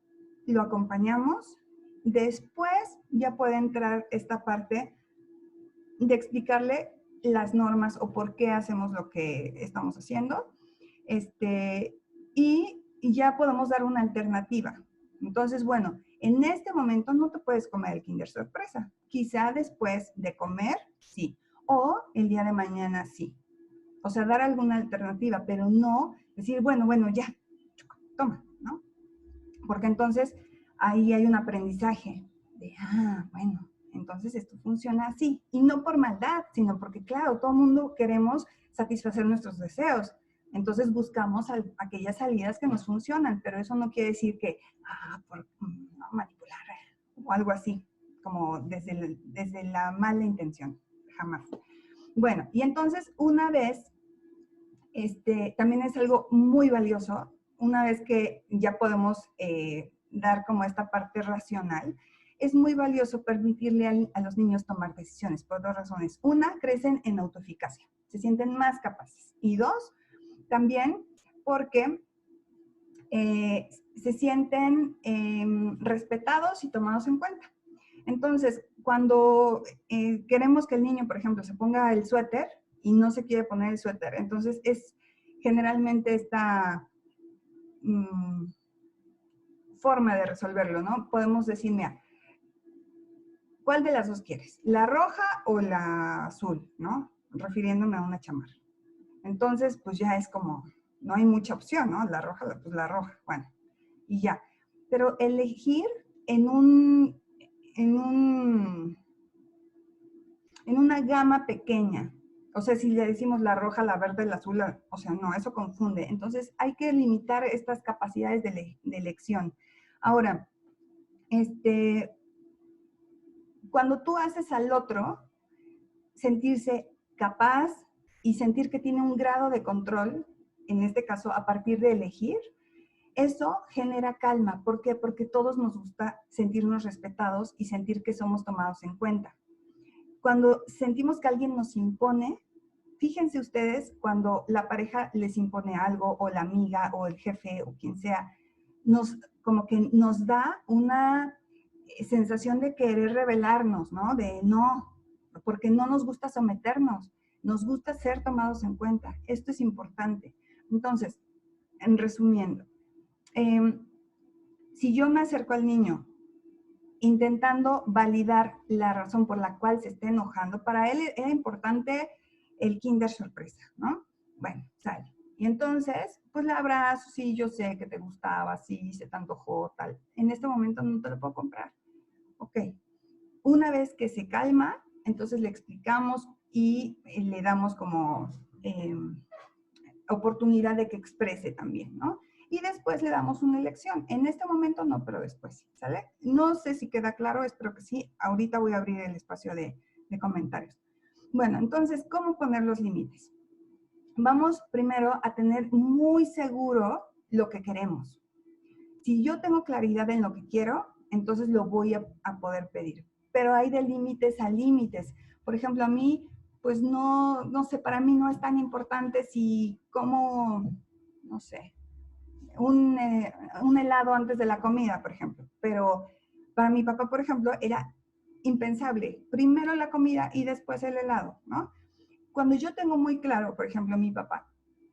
lo acompañamos, después ya puede entrar esta parte de explicarle las normas o por qué hacemos lo que estamos haciendo, y ya podemos dar una alternativa. Entonces, bueno, en este momento no te puedes comer el Kinder sorpresa. Quizá después de comer, sí. O el día de mañana, sí. O sea, dar alguna alternativa, pero no decir, bueno, ya, toma, ¿no? Porque entonces ahí hay un aprendizaje de, bueno, entonces esto funciona así. Y no por maldad, sino porque, claro, todo el mundo queremos satisfacer nuestros deseos. Entonces buscamos aquellas salidas que nos funcionan, pero eso no quiere decir que, por no, manipular o algo así, como desde la mala intención, jamás. Bueno, y entonces una vez, también es algo muy valioso, una vez que ya podemos dar como esta parte racional, es muy valioso permitirle a los niños tomar decisiones por dos razones. Una, crecen en autoeficacia, se sienten más capaces. Y dos, también porque se sienten respetados y tomados en cuenta. Entonces, cuando queremos que el niño, por ejemplo, se ponga el suéter y no se quiere poner el suéter, entonces es generalmente esta forma de resolverlo, ¿no? Podemos decir, mira, ¿cuál de las dos quieres? ¿La roja o la azul, no? Refiriéndome a una chamarra. Entonces, pues ya es como, no hay mucha opción, ¿no? La roja, pues la roja, bueno, y ya. Pero elegir en una gama pequeña, o sea, si le decimos la roja, la verde, la azul, o sea, no, eso confunde. Entonces, hay que limitar estas capacidades de elección. Ahora, cuando tú haces al otro sentirse capaz y sentir que tiene un grado de control, en este caso, a partir de elegir, eso genera calma. ¿Por qué? Porque todos nos gusta sentirnos respetados y sentir que somos tomados en cuenta. Cuando sentimos que alguien nos impone, fíjense ustedes cuando la pareja les impone algo, o la amiga, o el jefe, o quien sea, como que nos da una sensación de querer rebelarnos, ¿no? De no, porque no nos gusta someternos, nos gusta ser tomados en cuenta. Esto es importante. Entonces, resumiendo, si yo me acerco al niño intentando validar la razón por la cual se esté enojando, para él era importante el Kinder sorpresa, ¿no? Bueno, sale. Y entonces, pues le abrazo, sí, yo sé que te gustaba, sí, se te antojó, tal. En este momento no te lo puedo comprar. Ok. Una vez que se calma, entonces le explicamos y le damos como oportunidad de que exprese también, ¿no? Y después le damos una elección. En este momento no, pero después, ¿sale? No sé si queda claro, espero que sí. Ahorita voy a abrir el espacio de comentarios. Bueno, entonces, ¿cómo poner los límites? Vamos primero a tener muy seguro lo que queremos. Si yo tengo claridad en lo que quiero, entonces lo voy a poder pedir. Pero hay de límites a límites. Por ejemplo, a mí, pues no sé, para mí no es tan importante si como, no sé, un helado antes de la comida, por ejemplo. Pero para mi papá, por ejemplo, era impensable. Primero la comida y después el helado, ¿no? Cuando yo tengo muy claro, por ejemplo, mi papá,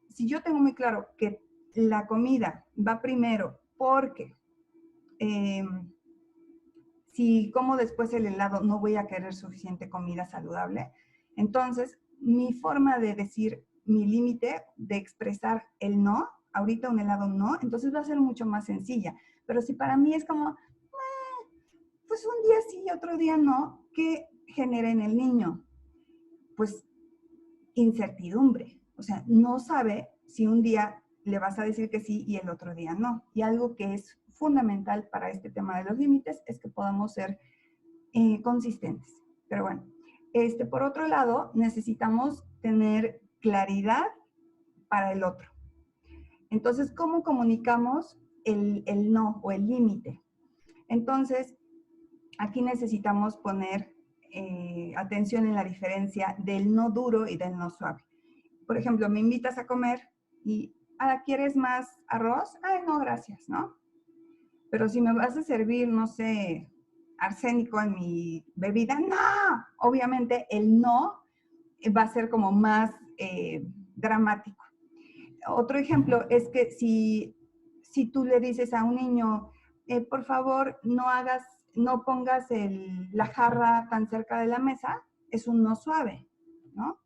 si yo tengo muy claro que la comida va primero porque si como después el helado no voy a querer suficiente comida saludable, entonces mi forma de decir mi límite, de expresar el no, ahorita un helado no, entonces va a ser mucho más sencilla. Pero si para mí es como, pues un día sí y otro día no, ¿qué genera en el niño? Pues incertidumbre. O sea, no sabe si un día le vas a decir que sí y el otro día no. Y algo que es fundamental para este tema de los límites es que podamos ser consistentes. Pero bueno, por otro lado, necesitamos tener claridad para el otro. Entonces, ¿cómo comunicamos el no o el límite? Entonces, aquí necesitamos poner atención en la diferencia del no duro y del no suave. Por ejemplo, me invitas a comer y, ¿quieres más arroz? Ay, no, gracias, ¿no? Pero si me vas a servir, no sé, arsénico en mi bebida, ¡no! Obviamente el no va a ser como más dramático. Otro ejemplo es que si tú le dices a un niño, por favor, no pongas la jarra tan cerca de la mesa, es un no suave, ¿no?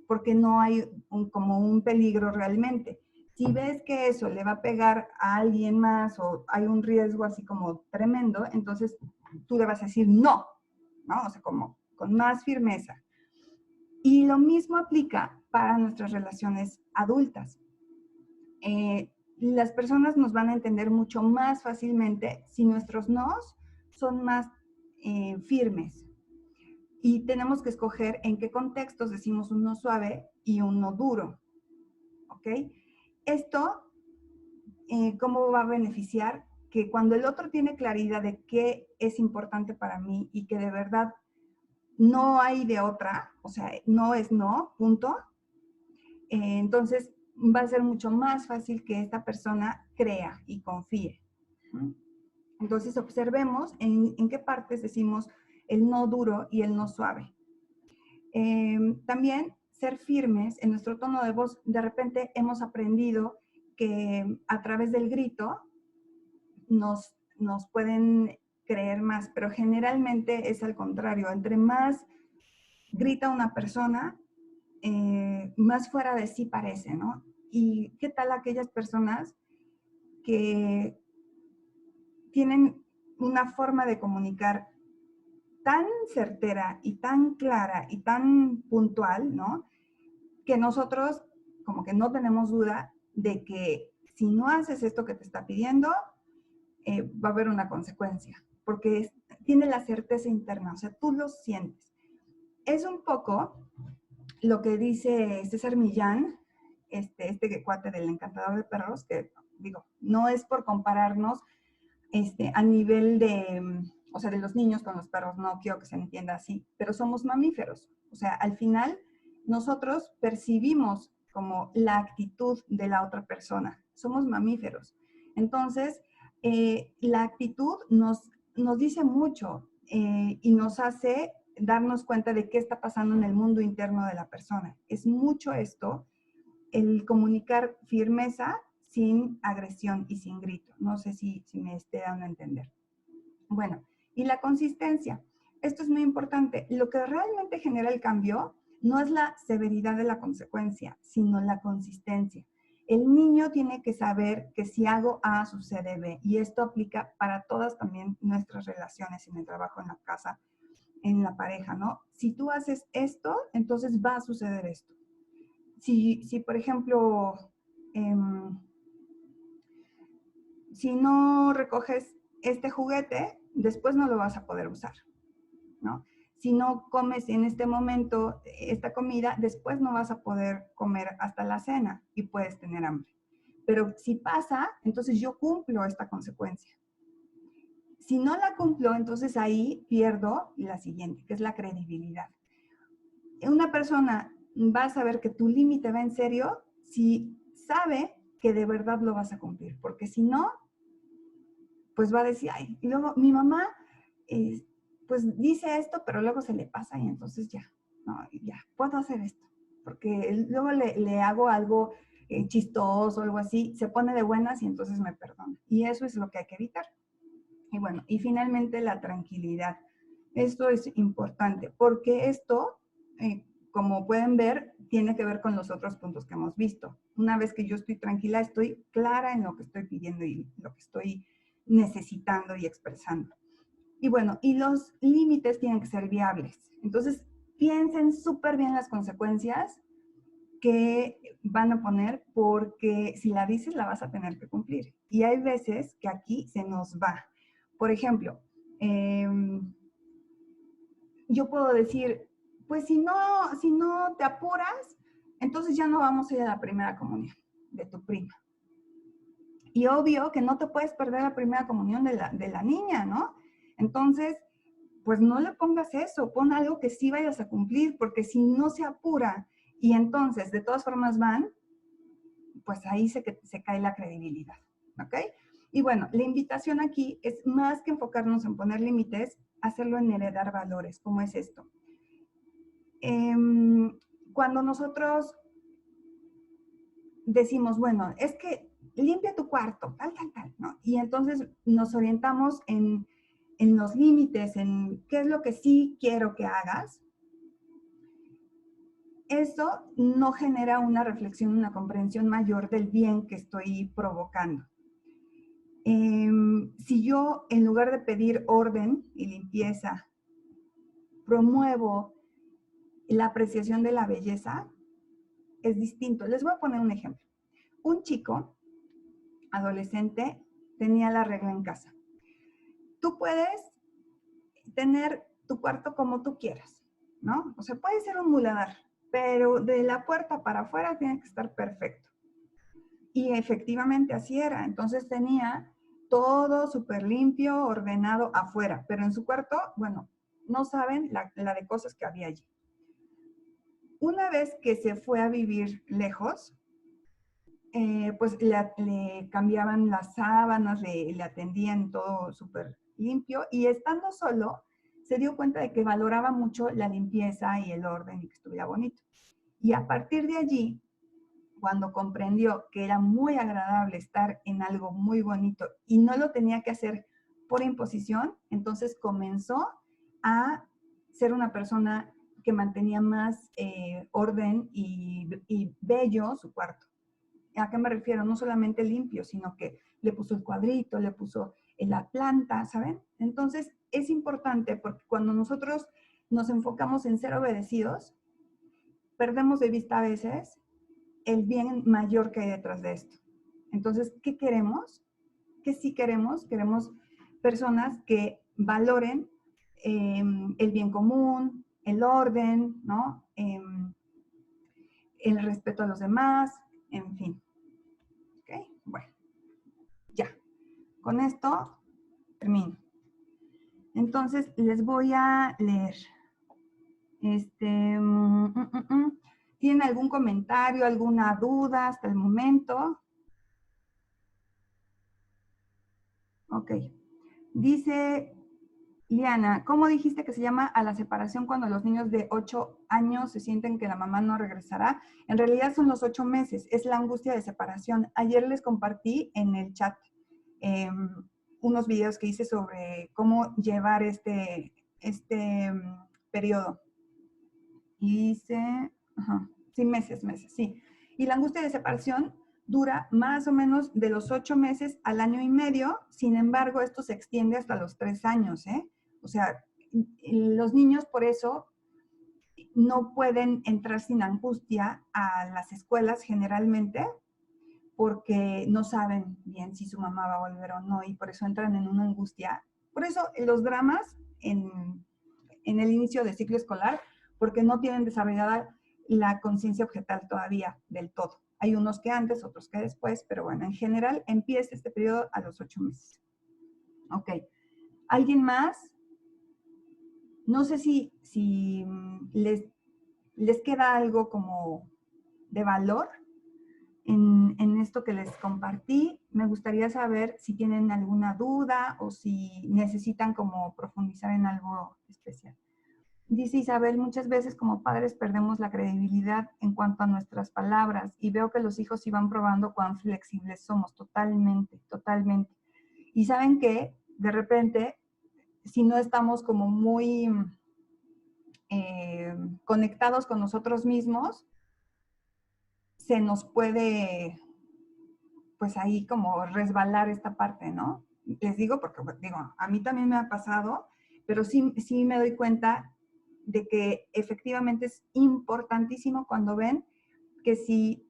Porque no hay como un peligro realmente. Si ves que eso le va a pegar a alguien más o hay un riesgo así como tremendo, entonces tú le vas a decir no, ¿no? O sea, como con más firmeza. Y lo mismo aplica para nuestras relaciones adultas. Las personas nos van a entender mucho más fácilmente si nuestros nos son más firmes. Y tenemos que escoger en qué contextos decimos un no suave y un no duro. ¿Ok? Esto, ¿cómo va a beneficiar? Que cuando el otro tiene claridad de qué es importante para mí y que de verdad no hay de otra, o sea, no es no, punto, entonces va a ser mucho más fácil que esta persona crea y confíe. Entonces observemos en qué partes decimos el no duro y el no suave. También ser firmes en nuestro tono de voz. De repente hemos aprendido que a través del grito nos pueden creer más, pero generalmente es al contrario. Entre más grita una persona, más fuera de sí parece, ¿no? ¿Y qué tal aquellas personas que tienen una forma de comunicar tan certera y tan clara y tan puntual, ¿no? Que nosotros como que no tenemos duda de que si no haces esto que te está pidiendo, va a haber una consecuencia, porque tiene la certeza interna, o sea, tú lo sientes. Es un poco lo que dice César Millán, este cuate del Encantador de Perros, que digo, no es por compararnos a nivel de, o sea, de los niños con los perros, no quiero que se entienda así, pero somos mamíferos. O sea, al final nosotros percibimos como la actitud de la otra persona. Somos mamíferos. Entonces, La actitud nos dice mucho y nos hace darnos cuenta de qué está pasando en el mundo interno de la persona. Es mucho esto, el comunicar firmeza sin agresión y sin grito. No sé si me esté dando a entender. Bueno, y la consistencia. Esto es muy importante. Lo que realmente genera el cambio no es la severidad de la consecuencia, sino la consistencia. El niño tiene que saber que si hago A, sucede B. Y esto aplica para todas también nuestras relaciones en el trabajo, en la casa, en la pareja, ¿no? Si tú haces esto, entonces va a suceder esto. Si por ejemplo, si no recoges este juguete, después no lo vas a poder usar, ¿no? Si no comes en este momento esta comida, después no vas a poder comer hasta la cena y puedes tener hambre. Pero si pasa, entonces yo cumplo esta consecuencia. Si no la cumplo, entonces ahí pierdo la siguiente, que es la credibilidad. Una persona va a saber que tu límite va en serio si sabe que de verdad lo vas a cumplir, porque si no, pues va a decir, ay, y luego mi mamá, pues dice esto, pero luego se le pasa y entonces ya, no, ya, puedo hacer esto, porque luego le hago algo chistoso o algo así, se pone de buenas y entonces me perdona. Y eso es lo que hay que evitar. Y bueno, y finalmente la tranquilidad. Esto es importante, porque esto, como pueden ver, tiene que ver con los otros puntos que hemos visto. Una vez que yo estoy tranquila, estoy clara en lo que estoy pidiendo y lo que estoy necesitando y expresando. Y bueno, y los límites tienen que ser viables. Entonces, piensen súper bien las consecuencias que van a poner, porque si la dices, la vas a tener que cumplir. Y hay veces que aquí se nos va. Por ejemplo, yo puedo decir, pues si no te apuras, entonces ya no vamos a ir a la primera comunión de tu prima. Y obvio que no te puedes perder la primera comunión de la niña, ¿no? Entonces, pues no le pongas eso, pon algo que sí vayas a cumplir, porque si no se apura y entonces de todas formas van, pues ahí se cae la credibilidad, ¿ok? Y bueno, la invitación aquí es más que enfocarnos en poner límites, hacerlo en heredar valores. ¿Cómo es esto? Cuando nosotros decimos, bueno, es que limpia tu cuarto, tal, ¿no? Y entonces nos orientamos en los límites, en qué es lo que sí quiero que hagas. Eso no genera una reflexión, una comprensión mayor del bien que estoy provocando. Si yo, en lugar de pedir orden y limpieza, promuevo la apreciación de la belleza, es distinto. Les voy a poner un ejemplo. Un chico, adolescente, tenía la regla en casa. Tú puedes tener tu cuarto como tú quieras, ¿no? O sea, puede ser un muladar, pero de la puerta para afuera tiene que estar perfecto. Y efectivamente así era. Entonces tenía todo súper limpio, ordenado afuera, pero en su cuarto, bueno, no saben la de cosas que había allí. Una vez que se fue a vivir lejos, pues le cambiaban las sábanas, le atendían todo súper limpio, y estando solo, se dio cuenta de que valoraba mucho la limpieza y el orden y que estuviera bonito. Y a partir de allí, cuando comprendió que era muy agradable estar en algo muy bonito y no lo tenía que hacer por imposición, entonces comenzó a ser una persona que mantenía más orden y bello su cuarto. ¿A qué me refiero? No solamente limpio, sino que le puso el cuadrito, le puso la planta, ¿saben? Entonces es importante, porque cuando nosotros nos enfocamos en ser obedecidos, perdemos de vista a veces el bien mayor que hay detrás de esto. Entonces, ¿qué queremos? ¿Qué sí queremos? Queremos personas que valoren el bien común, el orden, ¿no? El respeto a los demás, en fin. ¿Ok? Bueno, ya. Con esto termino. Entonces, les voy a leer. ¿Tienen algún comentario, alguna duda hasta el momento? Ok. Dice Liana, ¿cómo dijiste que se llama a la separación cuando los niños de 8 años se sienten que la mamá no regresará? En realidad son los 8 meses, es la angustia de separación. Ayer les compartí en el chat unos videos que hice sobre cómo llevar este periodo. Y dice, sí, meses, sí. Y la angustia de separación dura más o menos de los 8 meses al año y medio. Sin embargo, esto se extiende hasta los 3 años, ¿eh? O sea, los niños por eso no pueden entrar sin angustia a las escuelas generalmente, porque no saben bien si su mamá va a volver o no, y por eso entran en una angustia. Por eso los dramas en el inicio del ciclo escolar, porque no tienen desarrollada la conciencia objetal todavía del todo. Hay unos que antes, otros que después, pero bueno, en general empieza este periodo a los 8 meses. Ok. ¿Alguien más? No sé si les queda algo como de valor en esto que les compartí. Me gustaría saber si tienen alguna duda o si necesitan como profundizar en algo especial. Dice Isabel, muchas veces como padres perdemos la credibilidad en cuanto a nuestras palabras y veo que los hijos iban probando cuán flexibles somos, totalmente. Y saben que de repente, si no estamos como muy conectados con nosotros mismos, se nos puede, pues ahí como resbalar esta parte, ¿no? Les digo porque, digo, a mí también me ha pasado, pero sí me doy cuenta de que efectivamente es importantísimo cuando ven que si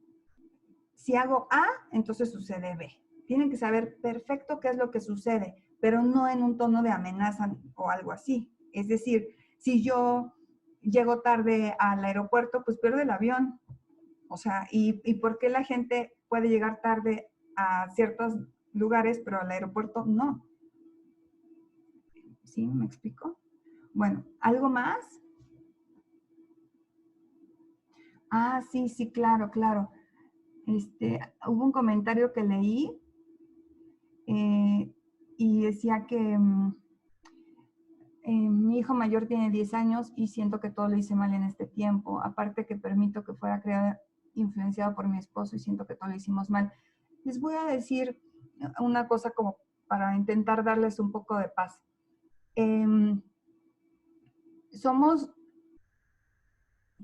hago A, entonces sucede B. Tienen que saber perfecto qué es lo que sucede, pero no en un tono de amenaza o algo así. Es decir, si yo llego tarde al aeropuerto, pues pierdo el avión. O sea, ¿y por qué la gente puede llegar tarde a ciertos lugares, pero al aeropuerto no? ¿Sí? ¿Me explico? Bueno, ¿algo más? Ah, sí, claro. Hubo un comentario que leí y decía que mi hijo mayor tiene 10 años y siento que todo lo hice mal en este tiempo. Aparte que permito que fuera criado, influenciado por mi esposo y siento que todo lo hicimos mal. Les voy a decir una cosa como para intentar darles un poco de paz. Somos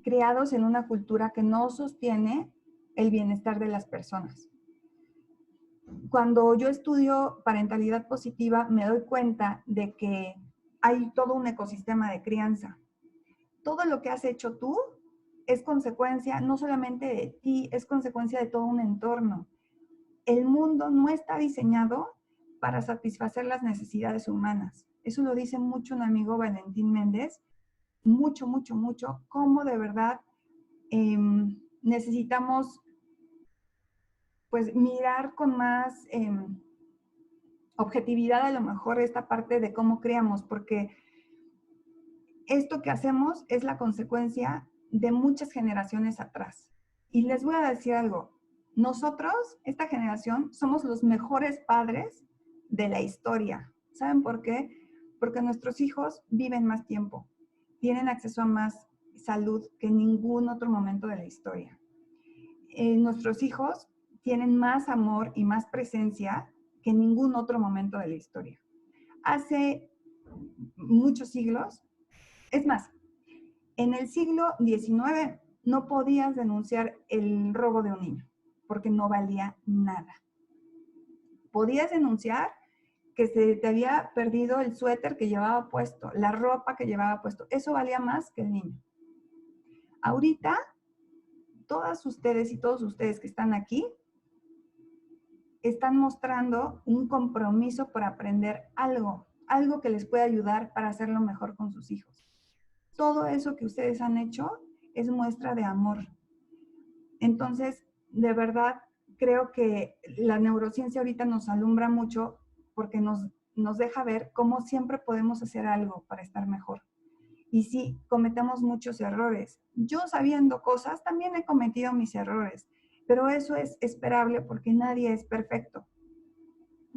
creados en una cultura que no sostiene el bienestar de las personas. Cuando yo estudio parentalidad positiva, me doy cuenta de que hay todo un ecosistema de crianza. Todo lo que has hecho tú es consecuencia no solamente de ti, es consecuencia de todo un entorno. El mundo no está diseñado para satisfacer las necesidades humanas. Eso lo dice mucho un amigo, Valentín Méndez, mucho, cómo de verdad necesitamos pues mirar con más objetividad a lo mejor esta parte de cómo criamos, porque esto que hacemos es la consecuencia de muchas generaciones atrás. Y les voy a decir algo, nosotros, esta generación, somos los mejores padres de la historia. ¿Saben por qué? Porque nuestros hijos viven más tiempo, tienen acceso a más salud que en ningún otro momento de la historia. Nuestros hijos tienen más amor y más presencia que en ningún otro momento de la historia. Hace muchos siglos, es más, en el siglo XIX no podías denunciar el robo de un niño porque no valía nada. Podías denunciar que se te había perdido el suéter que llevaba puesto, la ropa que llevaba puesto. Eso valía más que el niño. Ahorita, todas ustedes y todos ustedes que están aquí están mostrando un compromiso por aprender algo que les pueda ayudar para hacerlo mejor con sus hijos. Todo eso que ustedes han hecho es muestra de amor. Entonces, de verdad, creo que la neurociencia ahorita nos alumbra mucho porque nos deja ver cómo siempre podemos hacer algo para estar mejor. Y sí, cometemos muchos errores. Yo sabiendo cosas, también he cometido mis errores, pero eso es esperable porque nadie es perfecto.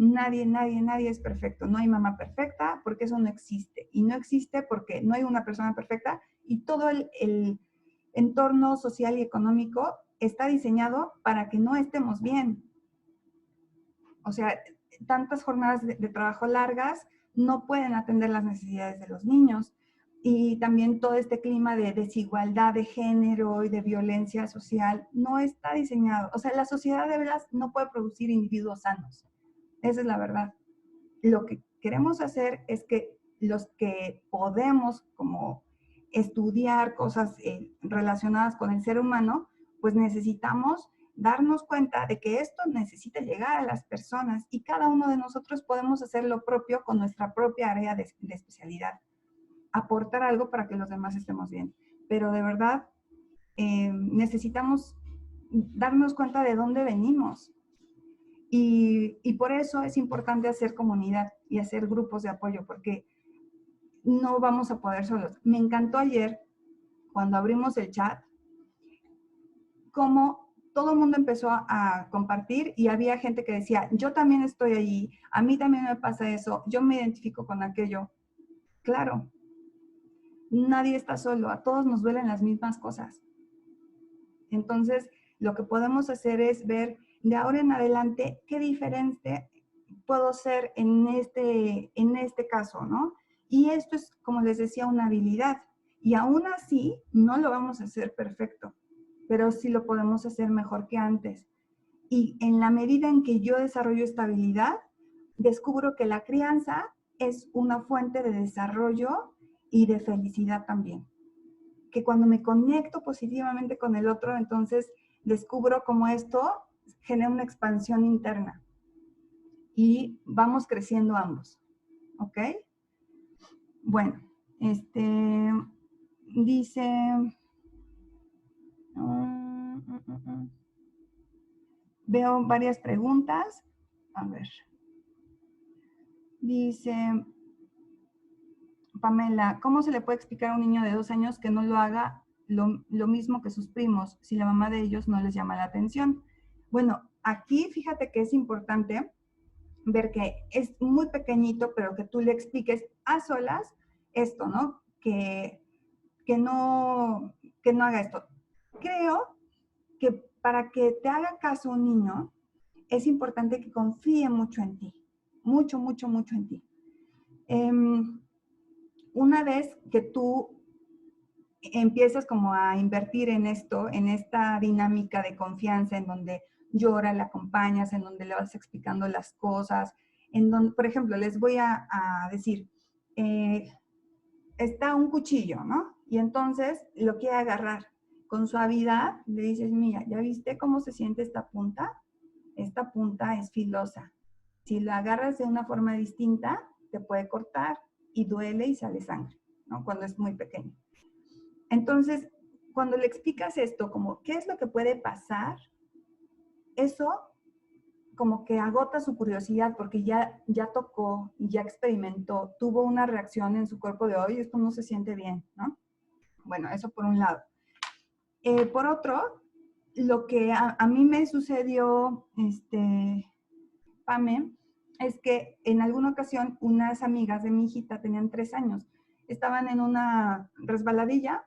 Nadie es perfecto. No hay mamá perfecta porque eso no existe. Y no existe porque no hay una persona perfecta y todo el entorno social y económico está diseñado para que no estemos bien. O sea, tantas jornadas de trabajo largas no pueden atender las necesidades de los niños. Y también todo este clima de desigualdad de género y de violencia social no está diseñado. O sea, la sociedad de veras no puede producir individuos sanos. Esa es la verdad. Lo que queremos hacer es que los que podemos como estudiar cosas relacionadas con el ser humano, pues necesitamos darnos cuenta de que esto necesita llegar a las personas y cada uno de nosotros podemos hacer lo propio con nuestra propia área de especialidad. Aportar algo para que los demás estemos bien. Pero de verdad necesitamos darnos cuenta de dónde venimos. Y por eso es importante hacer comunidad y hacer grupos de apoyo, porque no vamos a poder solos. Me encantó ayer, cuando abrimos el chat, cómo todo el mundo empezó a compartir y había gente que decía, yo también estoy allí, a mí también me pasa eso, yo me identifico con aquello. Claro, nadie está solo, a todos nos duelen las mismas cosas. Entonces, lo que podemos hacer es ver de ahora en adelante qué diferente puedo ser en este caso, ¿no? Y esto es, como les decía, una habilidad. Y aún así, no lo vamos a hacer perfecto, pero sí lo podemos hacer mejor que antes. Y en la medida en que yo desarrollo esta habilidad, descubro que la crianza es una fuente de desarrollo y de felicidad también. Que cuando me conecto positivamente con el otro, entonces descubro cómo esto genera una expansión interna. Y vamos creciendo ambos. ¿Ok? Bueno, dice... Veo varias preguntas. A ver. Dice... Pamela, ¿cómo se le puede explicar a un niño de 2 años que no lo haga lo mismo que sus primos si la mamá de ellos no les llama la atención? Bueno, aquí fíjate que es importante ver que es muy pequeñito, pero que tú le expliques a solas esto, ¿no? Que no haga esto. Creo que para que te haga caso un niño, es importante que confíe mucho en ti. Mucho en ti. Una vez que tú empiezas como a invertir en esto, en esta dinámica de confianza, en donde llora, le acompañas, en donde le vas explicando las cosas, en donde, por ejemplo, les voy a decir, está un cuchillo, ¿no? Y entonces lo quiere agarrar. Con suavidad le dices, mira, ¿ya viste cómo se siente esta punta? Esta punta es filosa. Si la agarras de una forma distinta, te puede cortar y duele y sale sangre, ¿no? Cuando es muy pequeño. Entonces, cuando le explicas esto, como qué es lo que puede pasar, eso como que agota su curiosidad porque ya tocó, ya experimentó, tuvo una reacción en su cuerpo de hoy, esto no se siente bien, ¿no? Bueno, eso por un lado. Por otro, lo que a mí me sucedió, Pame, es que en alguna ocasión unas amigas de mi hijita tenían 3 años, estaban en una resbaladilla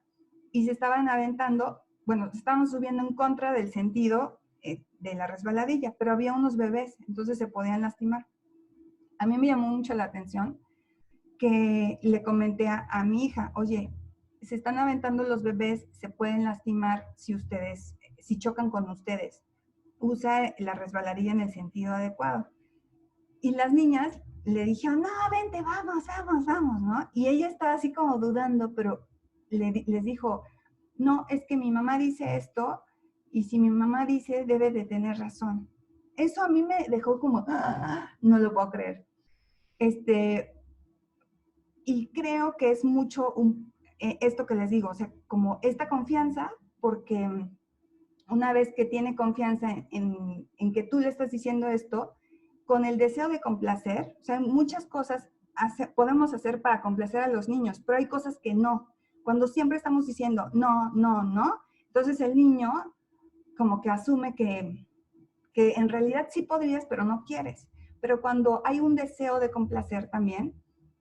y se estaban aventando, bueno, se estaban subiendo en contra del sentido de la resbaladilla, pero había unos bebés, entonces se podían lastimar. A mí me llamó mucho la atención que le comenté a mi hija, oye, se están aventando los bebés, se pueden lastimar si chocan con ustedes. Usa la resbaladilla en el sentido adecuado. Y las niñas le dijeron, no, vente, vamos, ¿no? Y ella estaba así como dudando, pero les dijo, no, es que mi mamá dice esto, y si mi mamá dice, debe de tener razón. Eso a mí me dejó como, no lo puedo creer. Y creo que es mucho esto que les digo, o sea, como esta confianza, porque una vez que tiene confianza en que tú le estás diciendo esto, con el deseo de complacer, o sea, muchas cosas podemos hacer para complacer a los niños, pero hay cosas que no. Cuando siempre estamos diciendo no, entonces el niño como que asume que en realidad sí podrías, pero no quieres. pero cuando hay un deseo de complacer también,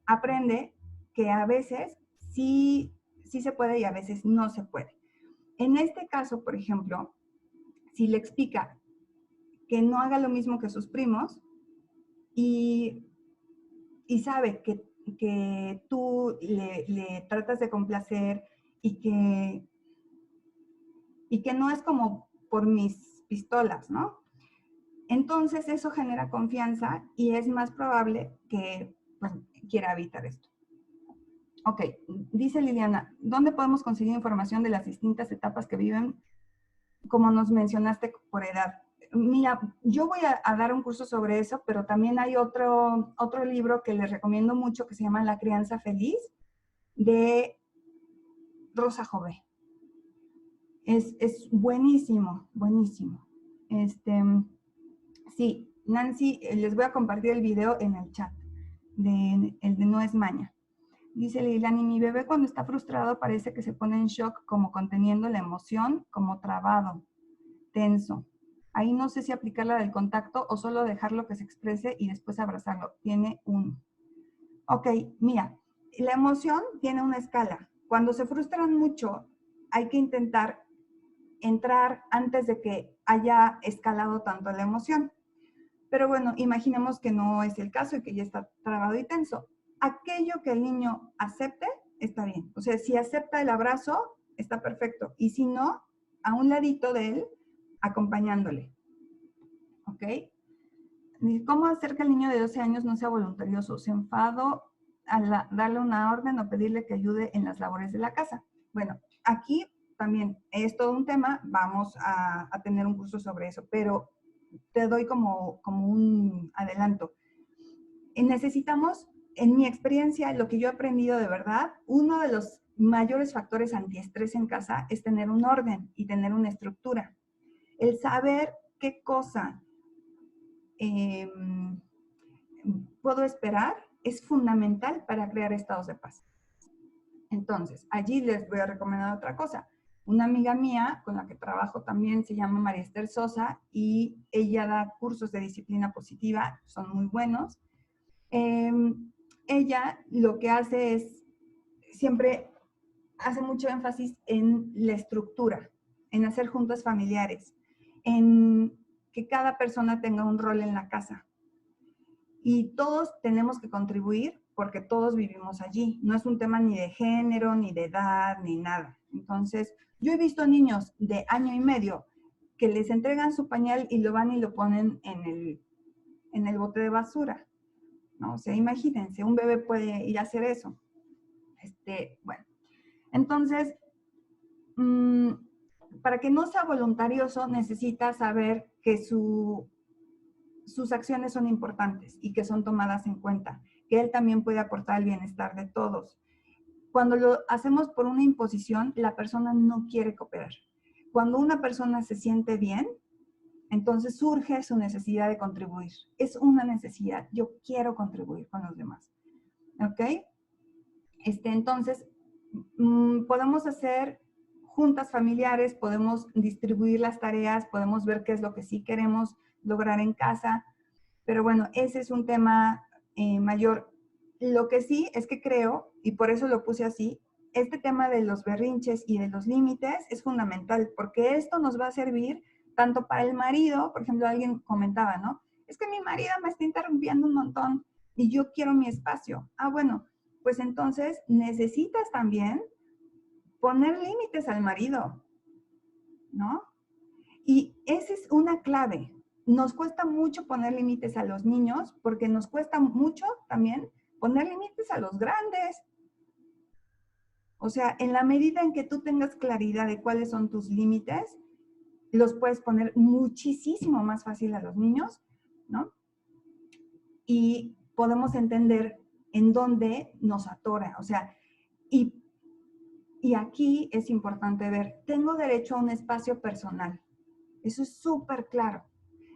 aprende que a veces sí se puede y a veces no se puede. En este caso, por ejemplo, si le explica que no haga lo mismo que sus primos y sabe que tú le tratas de complacer y que no es como por mis pistolas, ¿no? Entonces eso genera confianza y es más probable que pues, quiera evitar esto. Ok, dice Liliana, ¿dónde podemos conseguir información de las distintas etapas que viven, como nos mencionaste, por edad? Mira, yo voy a dar un curso sobre eso, pero también hay otro libro que les recomiendo mucho que se llama La crianza feliz, de Rosa Jové. Es buenísimo, buenísimo. Sí, Nancy, les voy a compartir el video en el chat, el de No es Maña. Dice Leilani, mi bebé cuando está frustrado parece que se pone en shock, como conteniendo la emoción, como trabado, tenso. Ahí no sé si aplicar la del contacto o solo dejarlo que se exprese y después abrazarlo. Tiene uno. Ok, mira, la emoción tiene una escala. Cuando se frustran mucho, hay que intentar entrar antes de que haya escalado tanto la emoción. Pero bueno, imaginemos que no es el caso y que ya está trabado y tenso. Aquello que el niño acepte, está bien. O sea, si acepta el abrazo, está perfecto. Y si no, a un ladito de él, acompañándole. ¿Ok? ¿Cómo hacer que el niño de 12 años no sea voluntarioso? ¿Se enfado a darle una orden o pedirle que ayude en las labores de la casa? Bueno, aquí también es todo un tema. Vamos a tener un curso sobre eso, pero te doy como un adelanto. Necesitamos, en mi experiencia, lo que yo he aprendido de verdad, uno de los mayores factores antiestrés en casa es tener un orden y tener una estructura. El saber qué cosa puedo esperar es fundamental para crear estados de paz. Entonces, allí les voy a recomendar otra cosa. Una amiga mía con la que trabajo también se llama María Esther Sosa y ella da cursos de disciplina positiva, son muy buenos. Ella lo que hace es, siempre hace mucho énfasis en la estructura, en hacer juntas familiares, en que cada persona tenga un rol en la casa. Y todos tenemos que contribuir porque todos vivimos allí. No es un tema ni de género, ni de edad, ni nada. Entonces, yo he visto niños de 1 año y medio que les entregan su pañal y lo van y lo ponen en el bote de basura, ¿no? O sea, imagínense, un bebé puede ir a hacer eso. Bueno, entonces, para que no sea voluntarioso, necesita saber que sus acciones son importantes y que son tomadas en cuenta, que él también puede aportar al bienestar de todos. Cuando lo hacemos por una imposición, la persona no quiere cooperar. Cuando una persona se siente bien, entonces surge su necesidad de contribuir. Es una necesidad. Yo quiero contribuir con los demás. ¿Ok? Entonces, podemos hacer juntas familiares, podemos distribuir las tareas, podemos ver qué es lo que sí queremos lograr en casa. Pero bueno, ese es un tema mayor. Lo que sí es que creo, y por eso lo puse así, este tema de los berrinches y de los límites es fundamental, porque esto nos va a servir tanto para el marido. Por ejemplo, alguien comentaba, ¿no? Es que mi marido me está interrumpiendo un montón y yo quiero mi espacio. Ah, bueno, pues entonces necesitas también poner límites al marido, ¿no? Y esa es una clave. Nos cuesta mucho poner límites a los niños porque nos cuesta mucho también poner límites a los grandes. O sea, en la medida en que tú tengas claridad de cuáles son tus límites, los puedes poner muchísimo más fácil a los niños, ¿no? Y podemos entender en dónde nos atora. O sea, y aquí es importante ver, tengo derecho a un espacio personal. Eso es súper claro.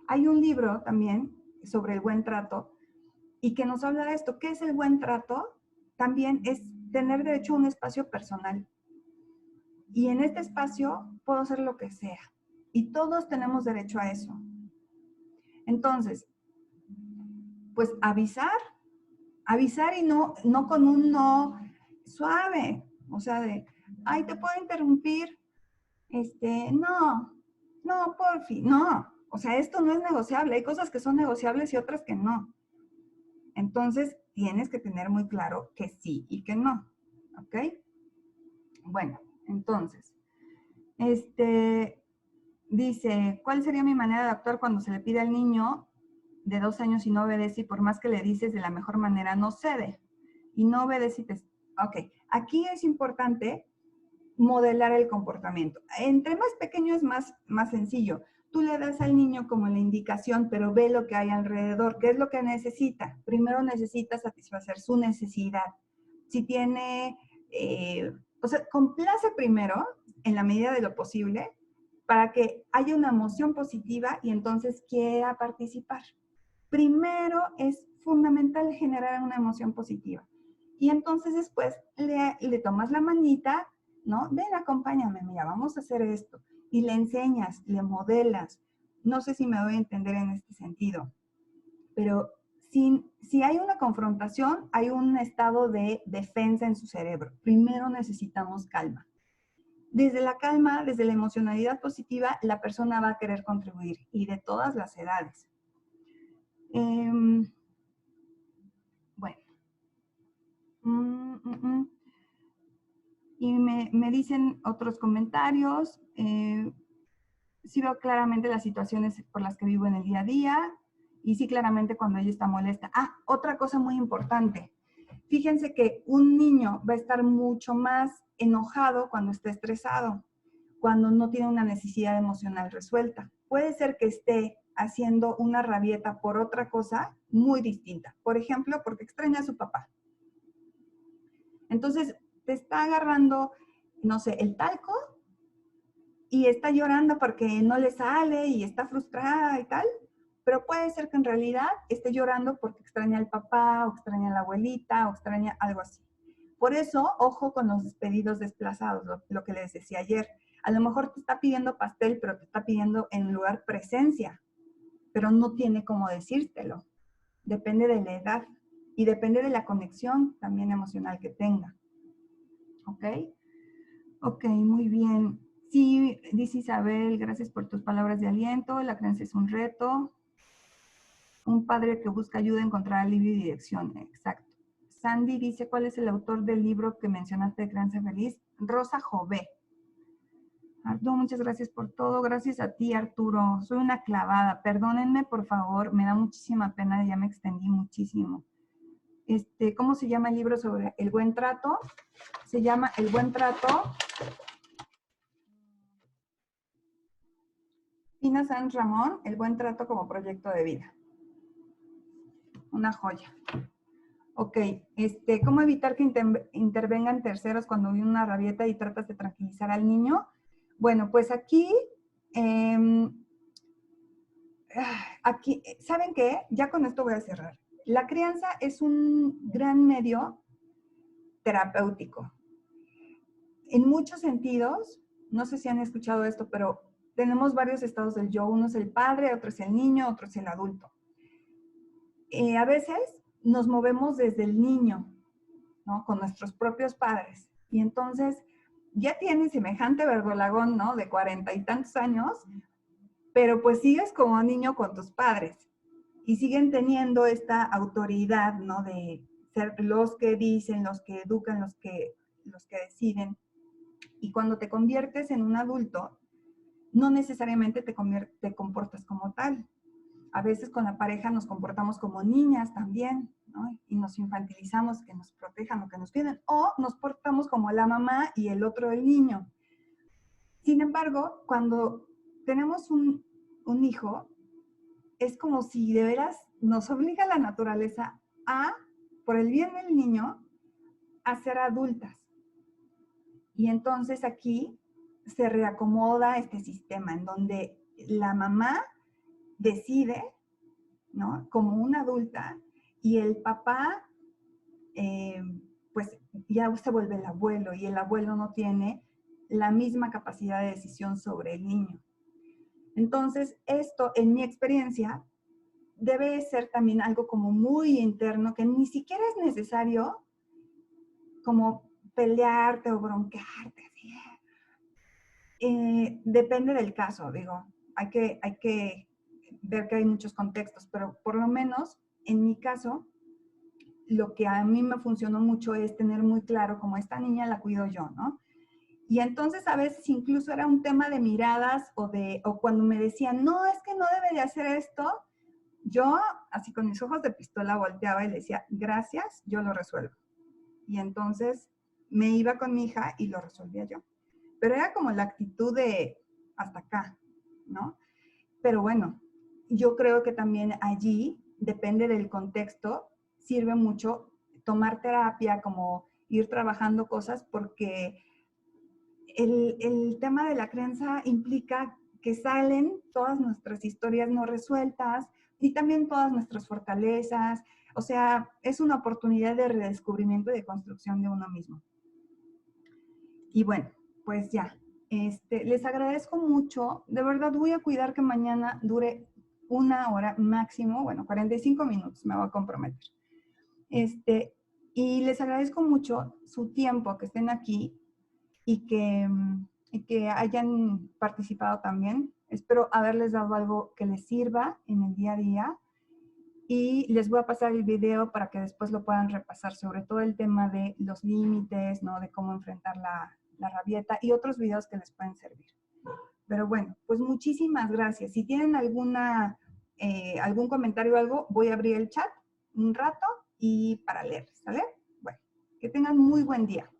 Hay un libro también sobre el buen trato y que nos habla de esto. ¿Qué es el buen trato? También es tener derecho a un espacio personal. Y en este espacio puedo hacer lo que sea. Y todos tenemos derecho a eso. Entonces, pues avisar y no con un no suave, o sea, de, ay, ¿te puedo interrumpir? No, porfi, no. O sea, esto no es negociable. Hay cosas que son negociables y otras que no. Entonces, tienes que tener muy claro que sí y que no. ¿Ok? Bueno, entonces, dice, ¿cuál sería mi manera de actuar cuando se le pide al niño de 2 años y no obedece y por más que le dices de la mejor manera no cede? Y no obedece y te... Ok, aquí es importante modelar el comportamiento. Entre más pequeño es más sencillo. Tú le das al niño como la indicación, pero ve lo que hay alrededor. ¿Qué es lo que necesita? Primero necesita satisfacer su necesidad. Si tiene, o sea, complace primero, en la medida de lo posible, para que haya una emoción positiva y entonces quiera participar. Primero es fundamental generar una emoción positiva. Y entonces después le tomas la manita, ¿no? Ven, acompáñame, mira, vamos a hacer esto. Y le enseñas, le modelas. No sé si me voy a entender en este sentido, pero si hay una confrontación, hay un estado de defensa en su cerebro. Primero necesitamos calma. Desde la calma, desde la emocionalidad positiva, la persona va a querer contribuir y de todas las edades. Bueno. Y me dicen otros comentarios. Sí veo claramente las situaciones por las que vivo en el día a día. Y sí claramente cuando ella está molesta. Ah, otra cosa muy importante. Fíjense que un niño va a estar mucho más enojado cuando esté estresado, cuando no tiene una necesidad emocional resuelta. Puede ser que esté haciendo una rabieta por otra cosa muy distinta. Por ejemplo, porque extraña a su papá. Entonces, te está agarrando, no sé, el talco y está llorando porque no le sale y está frustrada y tal, pero puede ser que en realidad esté llorando porque extraña al papá o extraña a la abuelita o extraña algo así. Por eso, ojo con los despedidos desplazados, lo que les decía ayer. A lo mejor te está pidiendo pastel, pero te está pidiendo en lugar presencia, pero no tiene cómo decírtelo. Depende de la edad y depende de la conexión también emocional que tenga. ¿Ok? Ok, muy bien. Sí, dice Isabel, gracias por tus palabras de aliento. La creencia es un reto. Un padre que busca ayuda a encontrar alivio y dirección. Exacto. Sandy dice, ¿cuál es el autor del libro que mencionaste de Crianza Feliz? Rosa Jové. Arturo, muchas gracias por todo. Gracias a ti, Arturo. Soy una clavada. Perdónenme, por favor. Me da muchísima pena. Ya me extendí muchísimo. ¿Cómo se llama el libro sobre el buen trato? Se llama El Buen Trato. Tina San Ramón, El Buen Trato como Proyecto de Vida. Una joya. Ok, ¿cómo evitar que intervengan terceros cuando hay una rabieta y tratas de tranquilizar al niño? Bueno, pues aquí, ¿saben qué? Ya con esto voy a cerrar. La crianza es un gran medio terapéutico. En muchos sentidos, no sé si han escuchado esto, pero tenemos varios estados del yo. Uno es el padre, otro es el niño, otro es el adulto. A veces nos movemos desde el niño, ¿no? Con nuestros propios padres. Y entonces ya tienes semejante verdolagón, ¿no? De 40 y tantos años, pero pues sigues como niño con tus padres. Y siguen teniendo esta autoridad, ¿no? De ser los que dicen, los que educan, los que deciden. Y cuando te conviertes en un adulto, no necesariamente te comportas como tal. A veces con la pareja nos comportamos como niñas también, ¿no? Y nos infantilizamos, que nos protejan o que nos cuiden. O nos portamos como la mamá y el otro el niño. Sin embargo, cuando tenemos un hijo, es como si de veras nos obliga la naturaleza a, por el bien del niño, a ser adultas. Y entonces aquí se reacomoda este sistema en donde la mamá decide, ¿no? Como una adulta, y el papá, pues ya se vuelve el abuelo, y el abuelo no tiene la misma capacidad de decisión sobre el niño. Entonces, esto, en mi experiencia, debe ser también algo como muy interno, que ni siquiera es necesario como pelearte o bronquearte. Así. Depende del caso, digo, hay que ver que hay muchos contextos, pero por lo menos en mi caso, lo que a mí me funcionó mucho es tener muy claro como esta niña la cuido yo, ¿no? Y entonces a veces incluso era un tema de miradas o cuando me decían, no, es que no debe de hacer esto, yo así con mis ojos de pistola volteaba y le decía, gracias, yo lo resuelvo. Y entonces me iba con mi hija y lo resolvía yo. Pero era como la actitud de hasta acá, ¿no? Pero bueno, yo creo que también allí, depende del contexto, sirve mucho tomar terapia, como ir trabajando cosas, porque el tema de la crianza implica que salen todas nuestras historias no resueltas y también todas nuestras fortalezas. O sea, es una oportunidad de redescubrimiento y de construcción de uno mismo. Y bueno, pues ya, les agradezco mucho. De verdad voy a cuidar que mañana dure 1 hora máximo, bueno, 45 minutos me voy a comprometer. Y les agradezco mucho su tiempo, que estén aquí y que hayan participado también. Espero haberles dado algo que les sirva en el día a día. Y les voy a pasar el video para que después lo puedan repasar, sobre todo el tema de los límites, ¿no? De cómo enfrentar la rabieta y otros videos que les pueden servir. Pero bueno, pues muchísimas gracias. Si tienen algún comentario o algo, voy a abrir el chat un rato y para leer, ¿sale? Bueno, que tengan muy buen día.